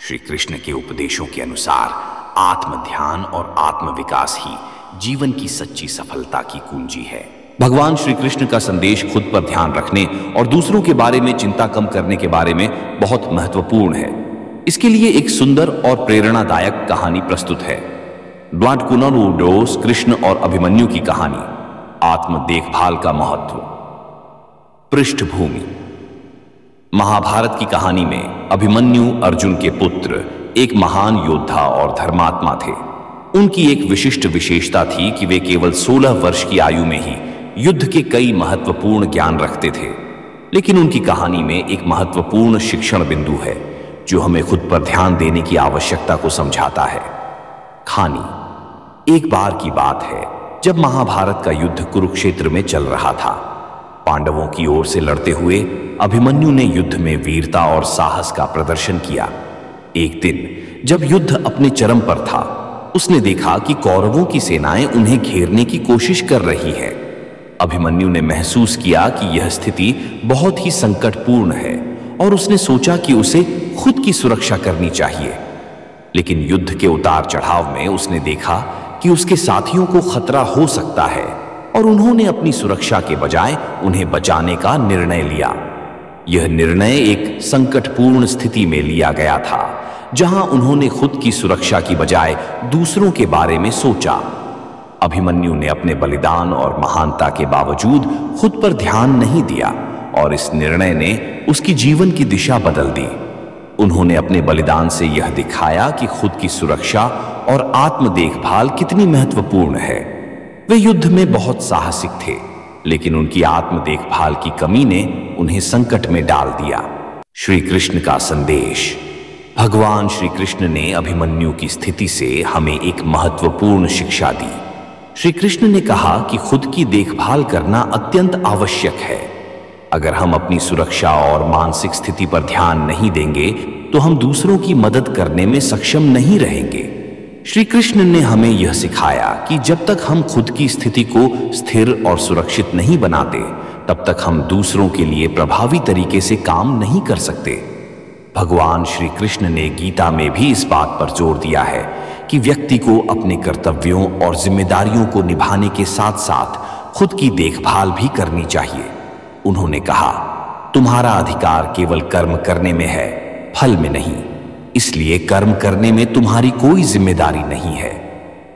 श्री कृष्ण के उपदेशों के अनुसार आत्म ध्यान और आत्म विकास ही जीवन की सच्ची सफलता की कुंजी है। भगवान श्री कृष्ण का संदेश खुद पर ध्यान रखने और दूसरों के बारे में चिंता कम करने के बारे में बहुत महत्वपूर्ण है। इसके लिए एक सुंदर और प्रेरणादायक कहानी प्रस्तुत है। द्वाटकुनरुडोस कृष्ण और अभिमन्यु की कहानी। आत्म देखभाल का महत्व। पृष्ठभूमि। महाभारत की कहानी में अभिमन्यु अर्जुन के पुत्र एक महान योद्धा और धर्मात्मा थे। उनकी एक विशिष्ट विशेषता थी कि वे केवल 16 वर्ष की आयु में ही युद्ध के कई महत्वपूर्ण ज्ञान रखते थे। लेकिन उनकी कहानी में एक महत्वपूर्ण शिक्षण बिंदु है जो हमें खुद पर ध्यान देने की आवश्यकता को समझाता है। कहानी। एक बार की बात है जब महाभारत का युद्ध कुरुक्षेत्र में चल रहा था। पांडवों की ओर से लड़ते हुए अभिमन्यु ने युद्ध में वीरता और साहस का प्रदर्शन किया। एक दिन जब युद्ध अपने चरम पर था, उसने देखा कि कौरवों की सेनाएं उन्हें घेरने की कोशिश कर रही है। अभिमन्यु ने महसूस किया कि यह स्थिति बहुत ही संकटपूर्ण है और उसने सोचा कि उसे खुद की सुरक्षा करनी चाहिए। लेकिन युद्ध के उतार चढ़ाव में उसने देखा कि उसके साथियों को खतरा हो सकता है और उन्होंने अपनी सुरक्षा के बजाय उन्हें बचाने का निर्णय लिया। यह निर्णय एक संकटपूर्ण स्थिति में लिया गया था, जहां उन्होंने खुद की सुरक्षा की बजाय दूसरों के बारे में सोचा। अभिमन्यु ने अपने बलिदान और महानता के बावजूद खुद पर ध्यान नहीं दिया और इस निर्णय ने उसकी जीवन की दिशा बदल दी। उन्होंने अपने बलिदान से यह दिखाया कि खुद की सुरक्षा और आत्म देखभाल कितनी महत्वपूर्ण है। वे युद्ध में बहुत साहसिक थे, लेकिन उनकी आत्म देखभाल की कमी ने उन्हें संकट में डाल दिया। श्री कृष्ण का संदेश। भगवान श्री कृष्ण ने अभिमन्यु की स्थिति से हमें एक महत्वपूर्ण शिक्षा दी। श्री कृष्ण ने कहा कि खुद की देखभाल करना अत्यंत आवश्यक है। अगर हम अपनी सुरक्षा और मानसिक स्थिति पर ध्यान नहीं देंगे, तो हम दूसरों की मदद करने में सक्षम नहीं रहेंगे। श्री कृष्ण ने हमें यह सिखाया कि जब तक हम खुद की स्थिति को स्थिर और सुरक्षित नहीं बनाते, तब तक हम दूसरों के लिए प्रभावी तरीके से काम नहीं कर सकते। भगवान श्री कृष्ण ने गीता में भी इस बात पर जोर दिया है कि व्यक्ति को अपने कर्तव्यों और जिम्मेदारियों को निभाने के साथ साथ खुद की देखभाल भी करनी चाहिए। उन्होंने कहा, तुम्हारा अधिकार केवल कर्म करने में है, फल में नहीं। इसलिए कर्म करने में तुम्हारी कोई जिम्मेदारी नहीं है।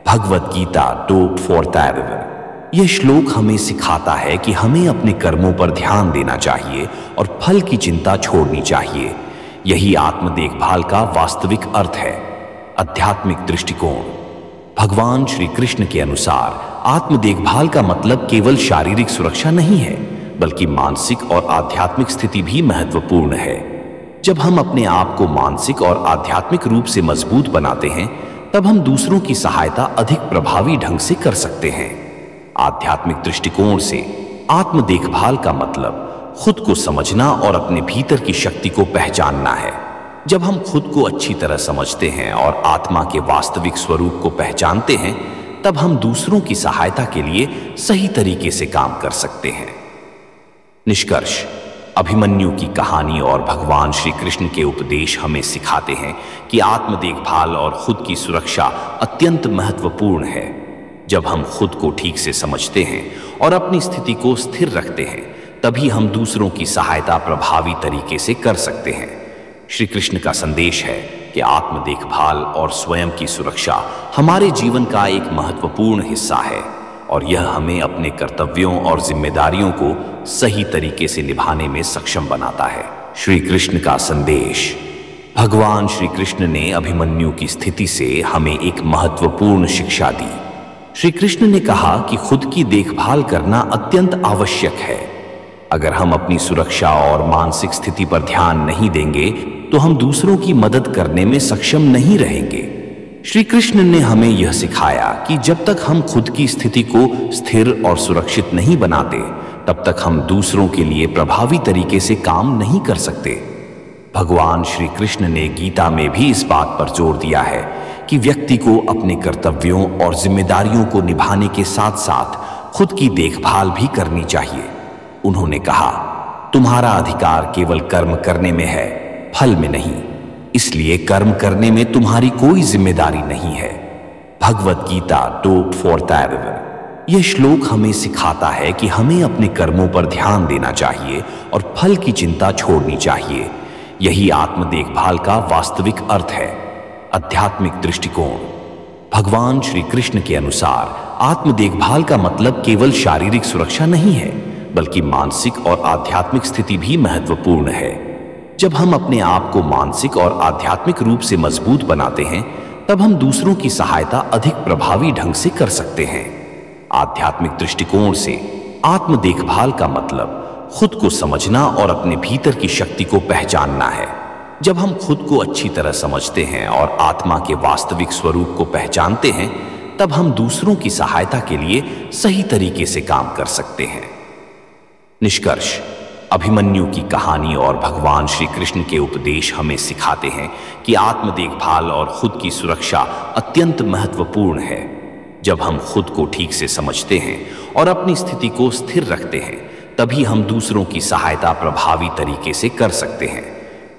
भगवत गीता 2:4। यह श्लोक हमें सिखाता है कि हमें अपने कर्मों पर ध्यान देना चाहिए और फल की चिंता छोड़नी चाहिए। यही आत्म देखभाल का वास्तविक अर्थ है। आध्यात्मिक दृष्टिकोण। भगवान श्री कृष्ण के अनुसार आत्म देखभाल का मतलब केवल शारीरिक सुरक्षा नहीं है, बल्कि मानसिक और आध्यात्मिक स्थिति भी महत्वपूर्ण है। जब हम अपने आप को मानसिक और आध्यात्मिक रूप से मजबूत बनाते हैं, तब हम दूसरों की सहायता अधिक प्रभावी ढंग से कर सकते हैं। आध्यात्मिक दृष्टिकोण से आत्म देखभाल का मतलब खुद को समझना और अपने भीतर की शक्ति को पहचानना है। जब हम खुद को अच्छी तरह समझते हैं और आत्मा के वास्तविक स्वरूप को पहचानते हैं, तब हम दूसरों की सहायता के लिए सही तरीके से काम कर सकते हैं। निष्कर्ष, अभिमन्यु की कहानी और भगवान श्री कृष्ण के उपदेश हमें सिखाते हैं कि आत्म देखभाल और खुद की सुरक्षा अत्यंत महत्वपूर्ण है। जब हम खुद को ठीक से समझते हैं और अपनी स्थिति को स्थिर रखते हैं, तभी हम दूसरों की सहायता प्रभावी तरीके से कर सकते हैं। श्री कृष्ण का संदेश है कि आत्म देखभाल और स्वयं की सुरक्षा हमारे जीवन का एक महत्वपूर्ण हिस्सा है और यह हमें अपने कर्तव्यों और जिम्मेदारियों को सही तरीके से निभाने में सक्षम बनाता है। श्री कृष्ण का संदेश। भगवान श्री कृष्ण ने अभिमन्यु की स्थिति से हमें एक महत्वपूर्ण शिक्षा दी। श्री कृष्ण ने कहा कि खुद की देखभाल करना अत्यंत आवश्यक है। अगर हम अपनी सुरक्षा और मानसिक स्थिति पर ध्यान नहीं देंगे, तो हम दूसरों की मदद करने में सक्षम नहीं रहेंगे। श्री कृष्ण ने हमें यह सिखाया कि जब तक हम खुद की स्थिति को स्थिर और सुरक्षित नहीं बनाते, तब तक हम दूसरों के लिए प्रभावी तरीके से काम नहीं कर सकते। भगवान श्री कृष्ण ने गीता में भी इस बात पर जोर दिया है कि व्यक्ति को अपने कर्तव्यों और जिम्मेदारियों को निभाने के साथ साथ खुद की देखभाल भी करनी चाहिए। उन्होंने कहा, तुम्हारा अधिकार केवल कर्म करने में है, फल में नहीं। इसलिए कर्म करने में तुम्हारी कोई जिम्मेदारी नहीं है। भगवत गीता 2:4। यह श्लोक हमें सिखाता है कि हमें अपने कर्मों पर ध्यान देना चाहिए और फल की चिंता छोड़नी चाहिए। यही आत्म देखभाल का वास्तविक अर्थ है। आध्यात्मिक दृष्टिकोण। भगवान श्री कृष्ण के अनुसार आत्म देखभाल का मतलब केवल शारीरिक सुरक्षा नहीं है, बल्कि मानसिक और आध्यात्मिक स्थिति भी महत्वपूर्ण है। जब हम अपने आप को मानसिक और आध्यात्मिक रूप से मजबूत बनाते हैं, तब हम दूसरों की सहायता अधिक प्रभावी ढंग से कर सकते हैं। आध्यात्मिक दृष्टिकोण से आत्म देखभाल का मतलब खुद को समझना और अपने भीतर की शक्ति को पहचानना है। जब हम खुद को अच्छी तरह समझते हैं और आत्मा के वास्तविक स्वरूप को पहचानते हैं, तब हम दूसरों की सहायता के लिए सही तरीके से काम कर सकते हैं। निष्कर्ष, अभिमन्यु की कहानी और भगवान श्री कृष्ण के उपदेश हमें सिखाते हैं कि आत्म देखभाल और खुद की सुरक्षा अत्यंत महत्वपूर्ण है। जब हम खुद को ठीक से समझते हैं और अपनी स्थिति को स्थिर रखते हैं, तभी हम दूसरों की सहायता प्रभावी तरीके से कर सकते हैं।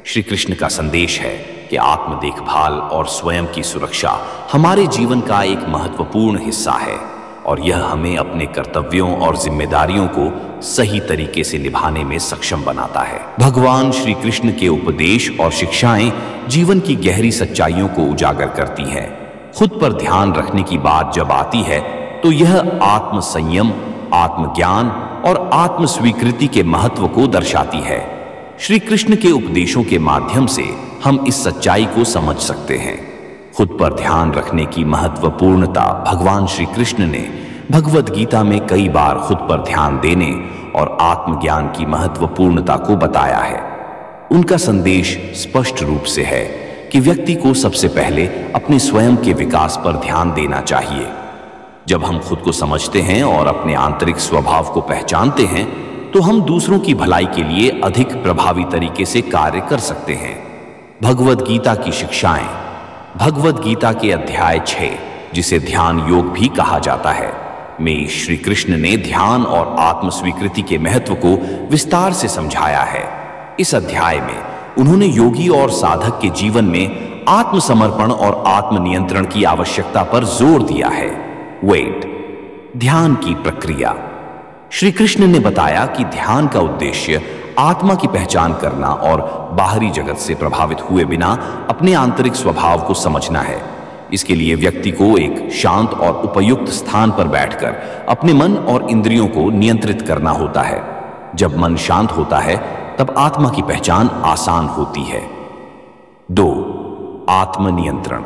श्री कृष्ण का संदेश है कि आत्म देखभाल और स्वयं की सुरक्षा हमारे जीवन का एक महत्वपूर्ण हिस्सा है और यह हमें अपने कर्तव्यों और जिम्मेदारियों को सही तरीके से निभाने में सक्षम बनाता है। भगवान श्री कृष्ण के उपदेश और शिक्षाएं जीवन की गहरी सच्चाइयों को उजागर करती हैं। खुद पर ध्यान रखने की बात जब आती है, तो यह आत्म संयम, आत्मज्ञान और आत्म स्वीकृति के महत्व को दर्शाती है। श्री कृष्ण के उपदेशों के माध्यम से हम इस सच्चाई को समझ सकते हैं। खुद पर ध्यान रखने की महत्वपूर्णता भगवान श्री कृष्ण ने भगवत गीता में कई बार खुद पर ध्यान देने और आत्मज्ञान की महत्वपूर्णता को बताया है। उनका संदेश स्पष्ट रूप से है कि व्यक्ति को सबसे पहले अपने स्वयं के विकास पर ध्यान देना चाहिए। जब हम खुद को समझते हैं और अपने आंतरिक स्वभाव को पहचानते हैं, तो हम दूसरों की भलाई के लिए अधिक प्रभावी तरीके से कार्य कर सकते हैं। भगवत गीता की शिक्षाएं। भगवत गीता के अध्याय 6, जिसे ध्यान योग भी कहा जाता है, में श्री कृष्ण ने ध्यान और आत्म स्वीकृति के महत्व को विस्तार से समझाया है। इस अध्याय में उन्होंने योगी और साधक के जीवन में आत्मसमर्पण और आत्मनियंत्रण की आवश्यकता पर जोर दिया है। ध्यान की प्रक्रिया। श्री कृष्ण ने बताया कि ध्यान का उद्देश्य आत्मा की पहचान करना और बाहरी जगत से प्रभावित हुए बिना अपने आंतरिक स्वभाव को समझना है। इसके लिए व्यक्ति को एक शांत और उपयुक्त स्थान पर बैठकर अपने मन और इंद्रियों को नियंत्रित करना होता है। जब मन शांत होता है, तब आत्मा की पहचान आसान होती है। 2. आत्मनियंत्रण।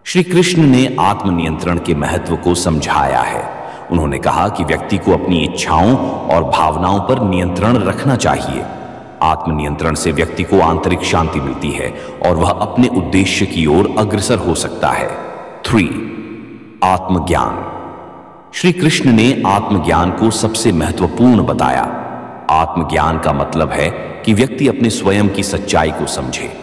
श्री कृष्ण ने आत्मनियंत्रण के महत्व को समझाया है। उन्होंने कहा कि व्यक्ति को अपनी इच्छाओं और भावनाओं पर नियंत्रण रखना चाहिए। आत्मनियंत्रण से व्यक्ति को आंतरिक शांति मिलती है और वह अपने उद्देश्य की ओर अग्रसर हो सकता है। 3. आत्मज्ञान। श्री कृष्ण ने आत्मज्ञान को सबसे महत्वपूर्ण बताया। आत्मज्ञान का मतलब है कि व्यक्ति अपने स्वयं की सच्चाई को समझे।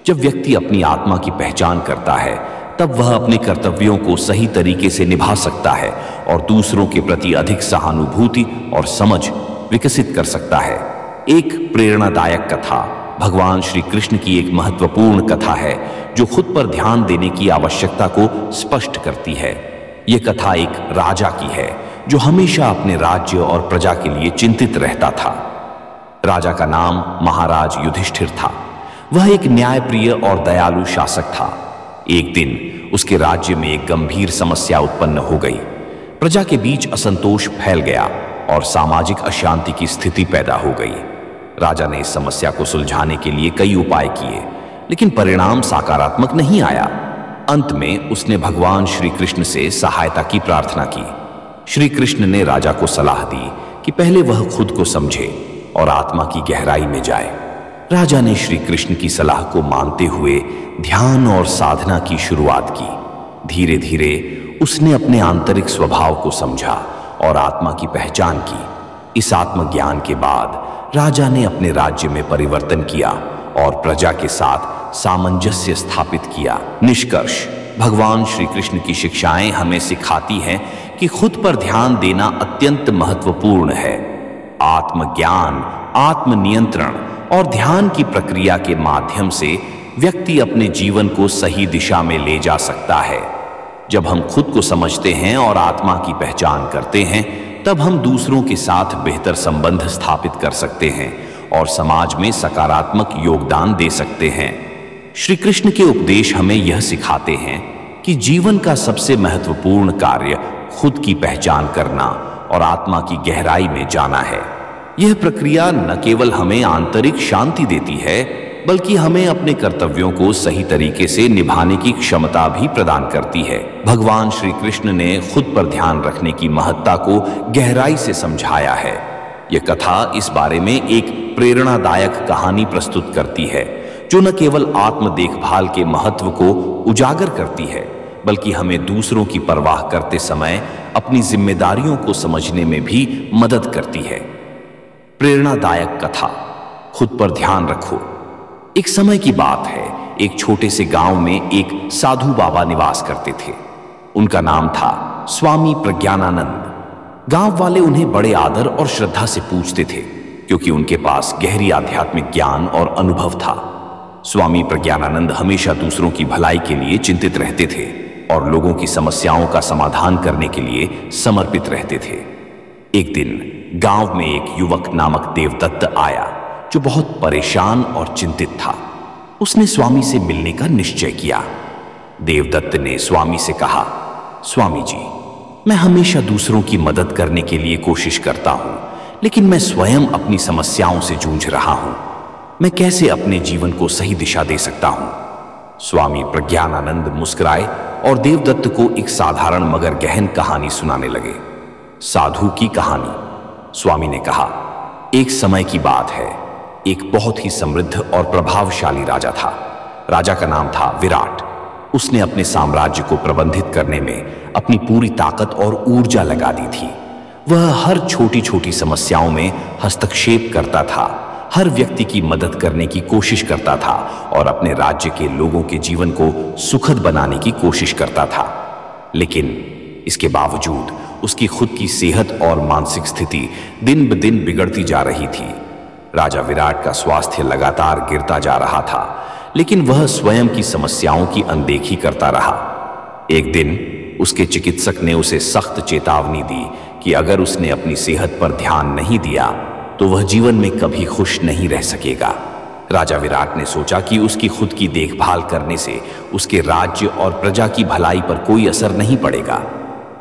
जब व्यक्ति अपनी आत्मा की पहचान करता है, तब वह अपने कर्तव्यों को सही तरीके से निभा सकता है और दूसरों के प्रति अधिक सहानुभूति और समझ विकसित कर सकता है। एक प्रेरणादायक कथा भगवान श्री कृष्ण की एक महत्वपूर्ण कथा है जो खुद पर ध्यान देने की आवश्यकता को स्पष्ट करती है। यह कथा एक राजा की है जो हमेशा अपने राज्य और प्रजा के लिए चिंतित रहता था। राजा का नाम महाराज युधिष्ठिर था। वह एक न्यायप्रिय और दयालु शासक था। एक दिन उसके राज्य में एक गंभीर समस्या उत्पन्न हो गई। प्रजा के बीच असंतोष फैल गया और सामाजिक अशांति की स्थिति पैदा हो गई। राजा ने इस समस्या को सुलझाने के लिए कई उपाय किए, लेकिन परिणाम सकारात्मक नहीं आया। अंत में उसने भगवान श्री कृष्ण से सहायता की प्रार्थना की। श्री कृष्ण ने राजा को सलाह दी कि पहले वह खुद को समझे और आत्मा की गहराई में जाए। राजा ने श्री कृष्ण की सलाह को मानते हुए ध्यान और साधना की शुरुआत की। धीरे धीरे उसने अपने आंतरिक स्वभाव को समझा और आत्मा की पहचान की। इस आत्मज्ञान के बाद राजा ने अपने राज्य में परिवर्तन किया और प्रजा के साथ सामंजस्य स्थापित किया। निष्कर्ष, भगवान श्री कृष्ण की शिक्षाएं हमें सिखाती हैं कि खुद पर ध्यान देना अत्यंत महत्वपूर्ण है। आत्मज्ञान, आत्मनियंत्रण और ध्यान की प्रक्रिया के माध्यम से व्यक्ति अपने जीवन को सही दिशा में ले जा सकता है। जब हम खुद को समझते हैं और आत्मा की पहचान करते हैं, तब हम दूसरों के साथ बेहतर संबंध स्थापित कर सकते हैं और समाज में सकारात्मक योगदान दे सकते हैं। श्री कृष्ण के उपदेश हमें यह सिखाते हैं कि जीवन का सबसे महत्वपूर्ण कार्य खुद की पहचान करना और आत्मा की गहराई में जाना है। यह प्रक्रिया न केवल हमें आंतरिक शांति देती है, बल्कि हमें अपने कर्तव्यों को सही तरीके से निभाने की क्षमता भी प्रदान करती है। भगवान श्री कृष्ण ने खुद पर ध्यान रखने की महत्ता को गहराई से समझाया है। यह कथा इस बारे में एक प्रेरणादायक कहानी प्रस्तुत करती है जो न केवल आत्म देखभाल के महत्व को उजागर करती है, बल्कि हमें दूसरों की परवाह करते समय अपनी जिम्मेदारियों को समझने में भी मदद करती है। प्रेरणादायक कथा, खुद पर ध्यान रखो। एक समय की बात है, एक छोटे से गांव में एक साधु बाबा निवास करते थे। उनका नाम था स्वामी प्रज्ञानानंद। गांव वाले उन्हें बड़े आदर और श्रद्धा से पूजते थे, क्योंकि उनके पास गहरी आध्यात्मिक ज्ञान और अनुभव था। स्वामी प्रज्ञानानंद हमेशा दूसरों की भलाई के लिए चिंतित रहते थे और लोगों की समस्याओं का समाधान करने के लिए समर्पित रहते थे। एक दिन गांव में एक युवक नामक देवदत्त आया जो बहुत परेशान और चिंतित था। उसने स्वामी से मिलने का निश्चय किया। देवदत्त ने स्वामी से कहा, स्वामी जी, मैं हमेशा दूसरों की मदद करने के लिए कोशिश करता हूं, लेकिन मैं स्वयं अपनी समस्याओं से जूझ रहा हूं। मैं कैसे अपने जीवन को सही दिशा दे सकता हूं? स्वामी प्रज्ञानानंद मुस्कुराए और देवदत्त को एक साधारण मगर गहन कहानी सुनाने लगे। साधु की कहानी। स्वामी ने कहा, एक समय की बात है, एक बहुत ही समृद्ध और प्रभावशाली राजा था। राजा का नाम था विराट। उसने अपने साम्राज्य को प्रबंधित करने में अपनी पूरी ताकत और ऊर्जा लगा दी थी। वह हर छोटी छोटी समस्याओं में हस्तक्षेप करता था, हर व्यक्ति की मदद करने की कोशिश करता था और अपने राज्य के लोगों के जीवन को सुखद बनाने की कोशिश करता था। लेकिन इसके बावजूद उसकी खुद की सेहत और मानसिक स्थिति दिन ब दिन बिगड़ती जा रही थी। राजा विराट का स्वास्थ्य लगातार गिरता जा रहा था, लेकिन वह स्वयं की समस्याओं की अनदेखी करता रहा। एक दिन उसके चिकित्सक ने उसे सख्त चेतावनी दी कि अगर उसने अपनी सेहत पर ध्यान नहीं दिया तो वह जीवन में कभी खुश नहीं रह सकेगा। राजा विराट ने सोचा कि उसकी खुद की देखभाल करने से उसके राज्य और प्रजा की भलाई पर कोई असर नहीं पड़ेगा।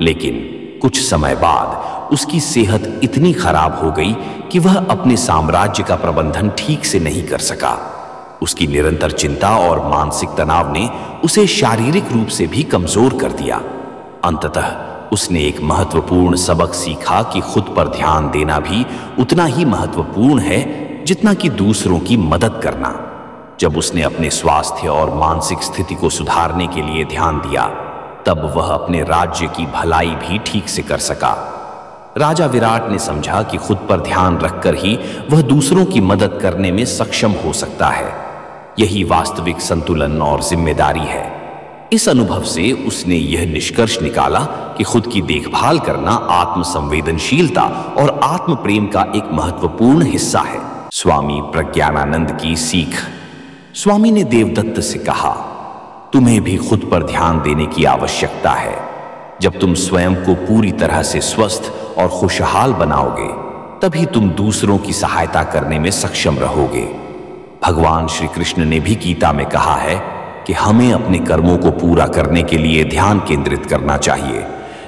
लेकिन कुछ समय बाद उसकी सेहत इतनी खराब हो गई कि वह अपने साम्राज्य का प्रबंधन ठीक से नहीं कर सका। उसकी निरंतर चिंता और मानसिक तनाव ने उसे शारीरिक रूप से भी कमजोर कर दिया। अंततः उसने एक महत्वपूर्ण सबक सीखा कि खुद पर ध्यान देना भी उतना ही महत्वपूर्ण है जितना कि दूसरों की मदद करना। जब उसने अपने स्वास्थ्य और मानसिक स्थिति को सुधारने के लिए ध्यान दिया, तब वह अपने राज्य की भलाई भी ठीक से कर सका। राजा विराट ने समझा कि खुद पर ध्यान रखकर ही वह दूसरों की मदद करने में सक्षम हो सकता है। यही वास्तविक संतुलन और जिम्मेदारी है। इस अनुभव से उसने यह निष्कर्ष निकाला कि खुद की देखभाल करना आत्मसंवेदनशीलता और आत्म प्रेम का एक महत्वपूर्ण हिस्सा है। स्वामी प्रज्ञानानंद की सीख। स्वामी ने देवदत्त से कहा, तुम्हें भी खुद पर ध्यान देने की आवश्यकता है। जब तुम स्वयं को पूरी तरह से स्वस्थ और खुशहाल बनाओगे, तभी तुम दूसरों की सहायता करने में सक्षम रहोगे। भगवान श्री कृष्ण ने भी गीता में कहा है कि हमें अपने कर्मों को पूरा करने के लिए ध्यान केंद्रित करना चाहिए,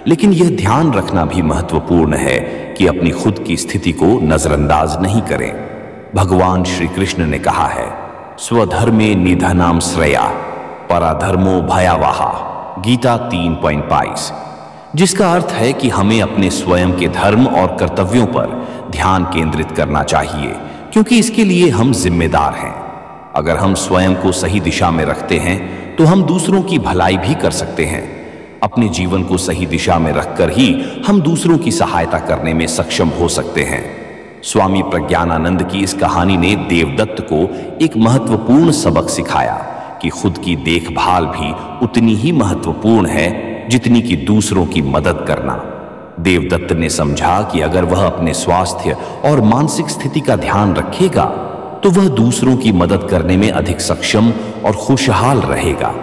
लेकिन यह ध्यान रखना भी महत्वपूर्ण है कि अपनी खुद की स्थिति को नजरअंदाज नहीं करें। भगवान श्री कृष्ण ने कहा है, स्वधर्मे निधनम श्रेया पराधर्मो भयावहा, गीता 3.22, जिसका अर्थ है कि हमें अपने स्वयं के धर्म और कर्तव्यों पर ध्यान केंद्रित करना चाहिए, क्योंकि इसके लिए हम जिम्मेदार हैं। अगर हम स्वयं को सही दिशा में रखते हैं तो हम दूसरों की भलाई भी कर सकते हैं। अपने जीवन को सही दिशा में रखकर ही हम दूसरों की सहायता करने में सक्षम हो सकते हैं। स्वामी प्रज्ञानानंद की इस कहानी ने देवदत्त को एक महत्वपूर्ण सबक सिखाया कि खुद की देखभाल भी उतनी ही महत्वपूर्ण है जितनी कि दूसरों की मदद करना। देवदत्त ने समझा कि अगर वह अपने स्वास्थ्य और मानसिक स्थिति का ध्यान रखेगा तो वह दूसरों की मदद करने में अधिक सक्षम और खुशहाल रहेगा।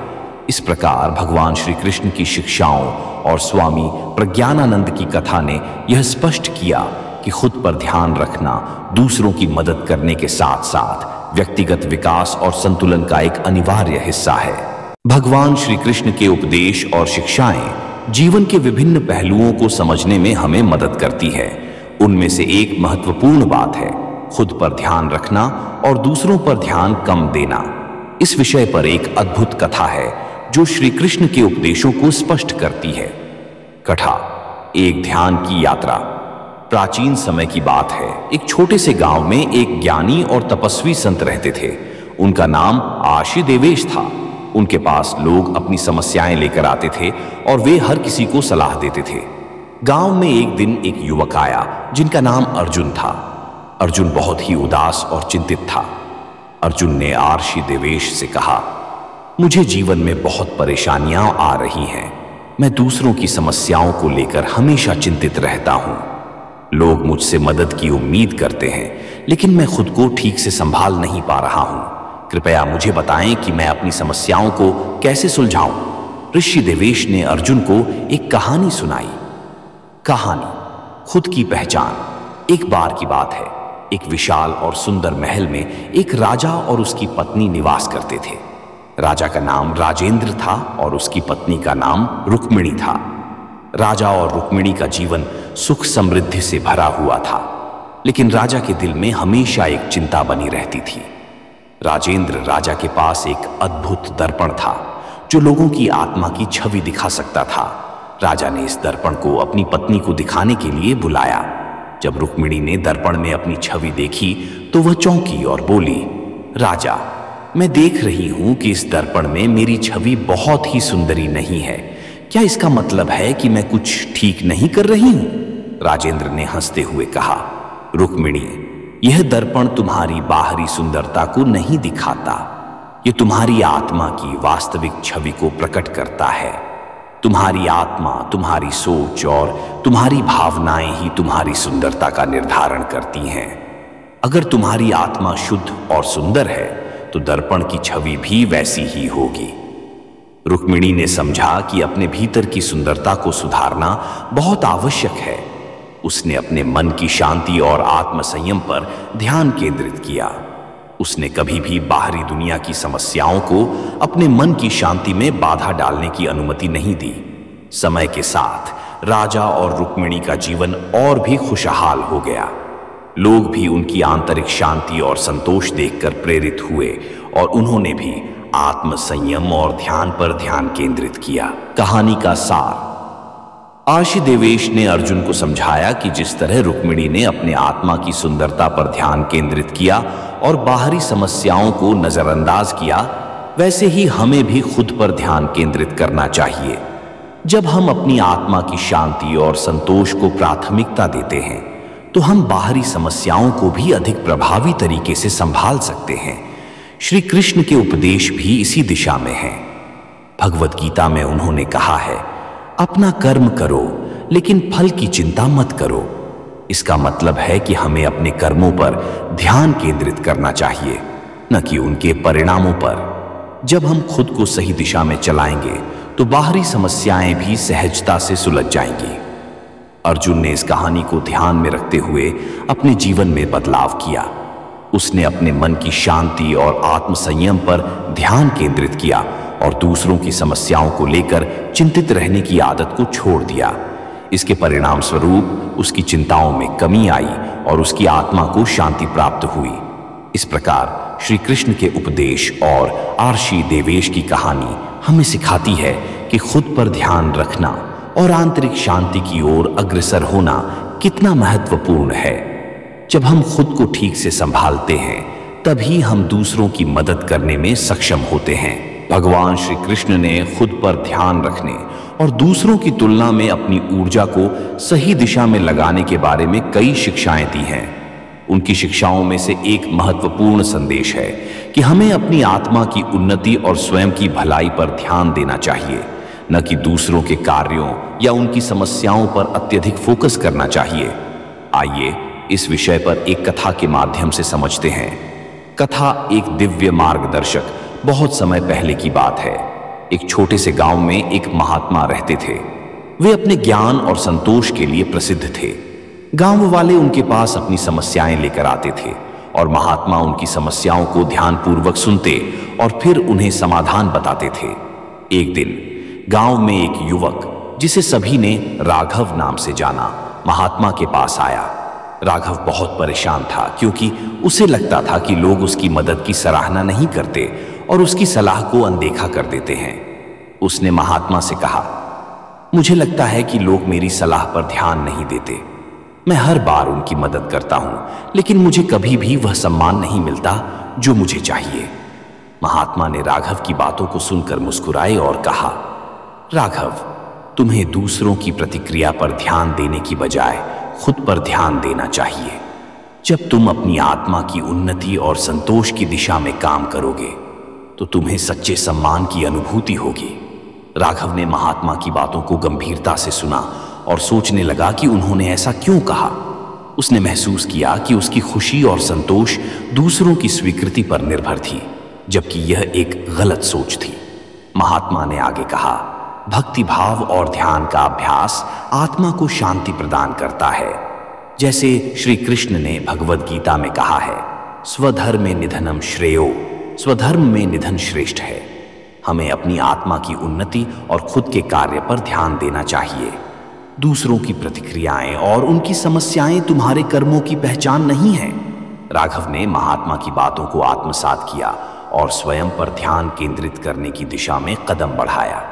इस प्रकार भगवान श्री कृष्ण की शिक्षाओं और स्वामी प्रज्ञानानंद की कथा ने यह स्पष्ट किया कि खुद पर ध्यान रखना दूसरों की मदद करने के साथ साथ व्यक्तिगत विकास और संतुलन का एक अनिवार्य हिस्सा है। भगवान श्री कृष्ण के उपदेश और शिक्षाएं जीवन के विभिन्न पहलुओं को समझने में हमें मदद करती है। उनमें से एक महत्वपूर्ण बात है खुद पर ध्यान रखना और दूसरों पर ध्यान कम देना। इस विषय पर एक अद्भुत कथा है जो श्री कृष्ण के उपदेशों को स्पष्ट करती है। कथा, एक ध्यान की यात्रा। प्राचीन समय की बात है। एक छोटे से गांव में एक ज्ञानी और तपस्वी संत रहते थे। उनका नाम आशी देवेश था। उनके पास लोग अपनी समस्याएं लेकर आते थे और वे हर किसी को सलाह देते थे। गांव में एक दिन एक युवक आया जिनका नाम अर्जुन था। अर्जुन बहुत ही उदास और चिंतित था। अर्जुन ने आशी देवेश से कहा, मुझे जीवन में बहुत परेशानियां आ रही हैं। मैं दूसरों की समस्याओं को लेकर हमेशा चिंतित रहता हूं। लोग मुझसे मदद की उम्मीद करते हैं, लेकिन मैं खुद को ठीक से संभाल नहीं पा रहा हूं। कृपया मुझे बताएं कि मैं अपनी समस्याओं को कैसे सुलझाऊं। ऋषि देवेश ने अर्जुन को एक कहानी सुनाई। कहानी, खुद की पहचान। एक बार की बात है, एक विशाल और सुंदर महल में एक राजा और उसकी पत्नी निवास करते थे। राजा का नाम राजेंद्र था और उसकी पत्नी का नाम रुक्मिणी था। राजा और रुक्मिणी का जीवन सुख समृद्धि से भरा हुआ था, लेकिन राजा के दिल में हमेशा एक चिंता बनी रहती थी। राजेंद्र राजा के पास एक अद्भुत दर्पण था जो लोगों की आत्मा की छवि दिखा सकता था। राजा ने इस दर्पण को अपनी पत्नी को दिखाने के लिए बुलाया। जब रुक्मिणी ने दर्पण में अपनी छवि देखी तो वह चौंकी और बोली, राजा, मैं देख रही हूं कि इस दर्पण में मेरी छवि बहुत ही सुंदरी नहीं है। क्या इसका मतलब है कि मैं कुछ ठीक नहीं कर रही हूं? राजेंद्र ने हंसते हुए कहा, रुक्मिणी, यह दर्पण तुम्हारी बाहरी सुंदरता को नहीं दिखाता। यह तुम्हारी आत्मा की वास्तविक छवि को प्रकट करता है। तुम्हारी आत्मा, तुम्हारी सोच और तुम्हारी भावनाएं ही तुम्हारी सुंदरता का निर्धारण करती हैं। अगर तुम्हारी आत्मा शुद्ध और सुंदर है तो दर्पण की छवि भी वैसी ही होगी। रुक्मिणी ने समझा कि अपने भीतर की सुंदरता को सुधारना बहुत आवश्यक है। उसने अपने मन की शांति और आत्म संयम पर ध्यान केंद्रित किया। उसने कभी भी बाहरी दुनिया की समस्याओं को अपने मन की शांति में बाधा डालने की अनुमति नहीं दी। समय के साथ राजा और रुक्मिणी का जीवन और भी खुशहाल हो गया। लोग भी उनकी आंतरिक शांति और संतोष देखकर प्रेरित हुए और उन्होंने भी आत्म संयम और ध्यान पर ध्यान केंद्रित किया। कहानी का सार। आर्षि देवेश ने अर्जुन को समझाया कि जिस तरह रुक्मिणी ने अपने आत्मा की सुंदरता पर ध्यान केंद्रित किया और बाहरी समस्याओं को नजरअंदाज किया, वैसे ही हमें भी खुद पर ध्यान केंद्रित करना चाहिए। जब हम अपनी आत्मा की शांति और संतोष को प्राथमिकता देते हैं तो हम बाहरी समस्याओं को भी अधिक प्रभावी तरीके से संभाल सकते हैं। श्री कृष्ण के उपदेश भी इसी दिशा में हैं। भगवत गीता में उन्होंने कहा है, अपना कर्म करो लेकिन फल की चिंता मत करो। इसका मतलब है कि हमें अपने कर्मों पर ध्यान केंद्रित करना चाहिए, न कि उनके परिणामों पर। जब हम खुद को सही दिशा में चलाएंगे तो बाहरी समस्याएं भी सहजता से सुलझ जाएंगी। अर्जुन ने इस कहानी को ध्यान में रखते हुए अपने जीवन में बदलाव किया। उसने अपने मन की शांति और आत्म संयम पर ध्यान केंद्रित किया और दूसरों की समस्याओं को लेकर चिंतित रहने की आदत को छोड़ दिया। इसके परिणाम स्वरूप उसकी चिंताओं में कमी आई और उसकी आत्मा को शांति प्राप्त हुई। इस प्रकार श्री कृष्ण के उपदेश और आर्षि देवेश की कहानी हमें सिखाती है कि खुद पर ध्यान रखना और आंतरिक शांति की ओर अग्रसर होना कितना महत्वपूर्ण है। जब हम खुद को ठीक से संभालते हैं तभी हम दूसरों की मदद करने में सक्षम होते हैं। भगवान श्री कृष्ण ने खुद पर ध्यान रखने और दूसरों की तुलना में अपनी ऊर्जा को सही दिशा में लगाने के बारे में कई शिक्षाएं दी हैं। उनकी शिक्षाओं में से एक महत्वपूर्ण संदेश है कि हमें अपनी आत्मा की उन्नति और स्वयं की भलाई पर ध्यान देना चाहिए, न कि दूसरों के कार्यों या उनकी समस्याओं पर अत्यधिक फोकस करना चाहिए। आइए इस विषय पर एक कथा के माध्यम से समझते हैं। कथा एक दिव्य मार्गदर्शक। बहुत समय पहले की बात है। एक छोटे से गांव में एक महात्मा रहते थे। वे अपने ज्ञान और संतोष के लिए प्रसिद्ध थे। गांव वाले उनके पास अपनी समस्याएं लेकर आते थे और महात्मा उनकी समस्याओं को ध्यानपूर्वक सुनते और फिर उन्हें समाधान बताते थे। एक दिन गांव में एक युवक, जिसे सभी ने राघव नाम से जाना, महात्मा के पास आया। राघव बहुत परेशान था क्योंकि उसे लगता था कि लोग उसकी मदद की सराहना नहीं करते और उसकी सलाह को अनदेखा कर देते हैं। उसने महात्मा से कहा, मुझे लगता है कि लोग मेरी सलाह पर ध्यान नहीं देते। मैं हर बार उनकी मदद करता हूं लेकिन मुझे कभी भी वह सम्मान नहीं मिलता जो मुझे चाहिए। महात्मा ने राघव की बातों को सुनकर मुस्कुराए और कहा, राघव, तुम्हें दूसरों की प्रतिक्रिया पर ध्यान देने की बजाय खुद पर ध्यान देना चाहिए। जब तुम अपनी आत्मा की उन्नति और संतोष की दिशा में काम करोगे तो तुम्हें सच्चे सम्मान की अनुभूति होगी। राघव ने महात्मा की बातों को गंभीरता से सुना और सोचने लगा कि उन्होंने ऐसा क्यों कहा। उसने महसूस किया कि उसकी खुशी और संतोष दूसरों की स्वीकृति पर निर्भर थी, जबकि यह एक गलत सोच थी। महात्मा ने आगे कहा, भक्ति भाव और ध्यान का अभ्यास आत्मा को शांति प्रदान करता है। जैसे श्री कृष्ण ने भगवद गीता में कहा है, स्वधर्मे निधनम श्रेयो, स्वधर्म में निधन श्रेष्ठ है। हमें अपनी आत्मा की उन्नति और खुद के कार्य पर ध्यान देना चाहिए। दूसरों की प्रतिक्रियाएं और उनकी समस्याएं तुम्हारे कर्मों की पहचान नहीं है। राघव ने महात्मा की बातों को आत्मसात किया और स्वयं पर ध्यान केंद्रित करने की दिशा में कदम बढ़ाया।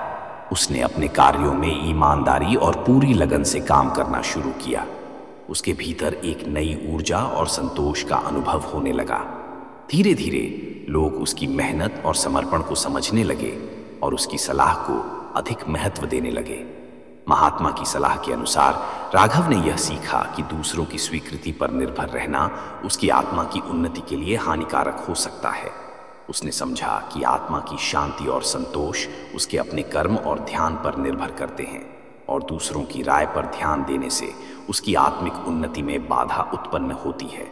उसने अपने कार्यों में ईमानदारी और पूरी लगन से काम करना शुरू किया। उसके भीतर एक नई ऊर्जा और संतोष का अनुभव होने लगा। धीरे धीरे लोग उसकी मेहनत और समर्पण को समझने लगे और उसकी सलाह को अधिक महत्व देने लगे। महात्मा की सलाह के अनुसार राघव ने यह सीखा कि दूसरों की स्वीकृति पर निर्भर रहना उसकी आत्मा की उन्नति के लिए हानिकारक हो सकता है। उसने समझा कि आत्मा की शांति और संतोष उसके अपने कर्म और ध्यान पर निर्भर करते हैं और दूसरों की राय पर ध्यान देने से उसकी आत्मिक उन्नति में बाधा उत्पन्न होती है।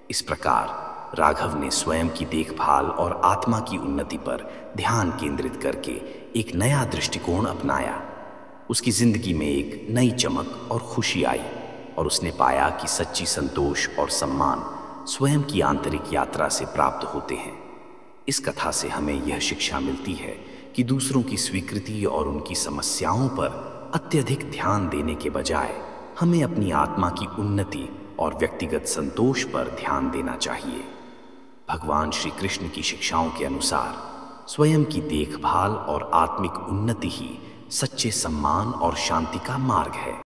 इस प्रकार राघव ने स्वयं की देखभाल और आत्मा की उन्नति पर ध्यान केंद्रित करके एक नया दृष्टिकोण अपनाया। उसकी जिंदगी में एक नई चमक और खुशी आई और उसने पाया कि सच्ची संतोष और सम्मान स्वयं की आंतरिक यात्रा से प्राप्त होते हैं। इस कथा से हमें यह शिक्षा मिलती है कि दूसरों की स्वीकृति और उनकी समस्याओं पर अत्यधिक ध्यान देने के बजाय हमें अपनी आत्मा की उन्नति और व्यक्तिगत संतोष पर ध्यान देना चाहिए। भगवान श्री कृष्ण की शिक्षाओं के अनुसार स्वयं की देखभाल और आत्मिक उन्नति ही सच्चे सम्मान और शांति का मार्ग है।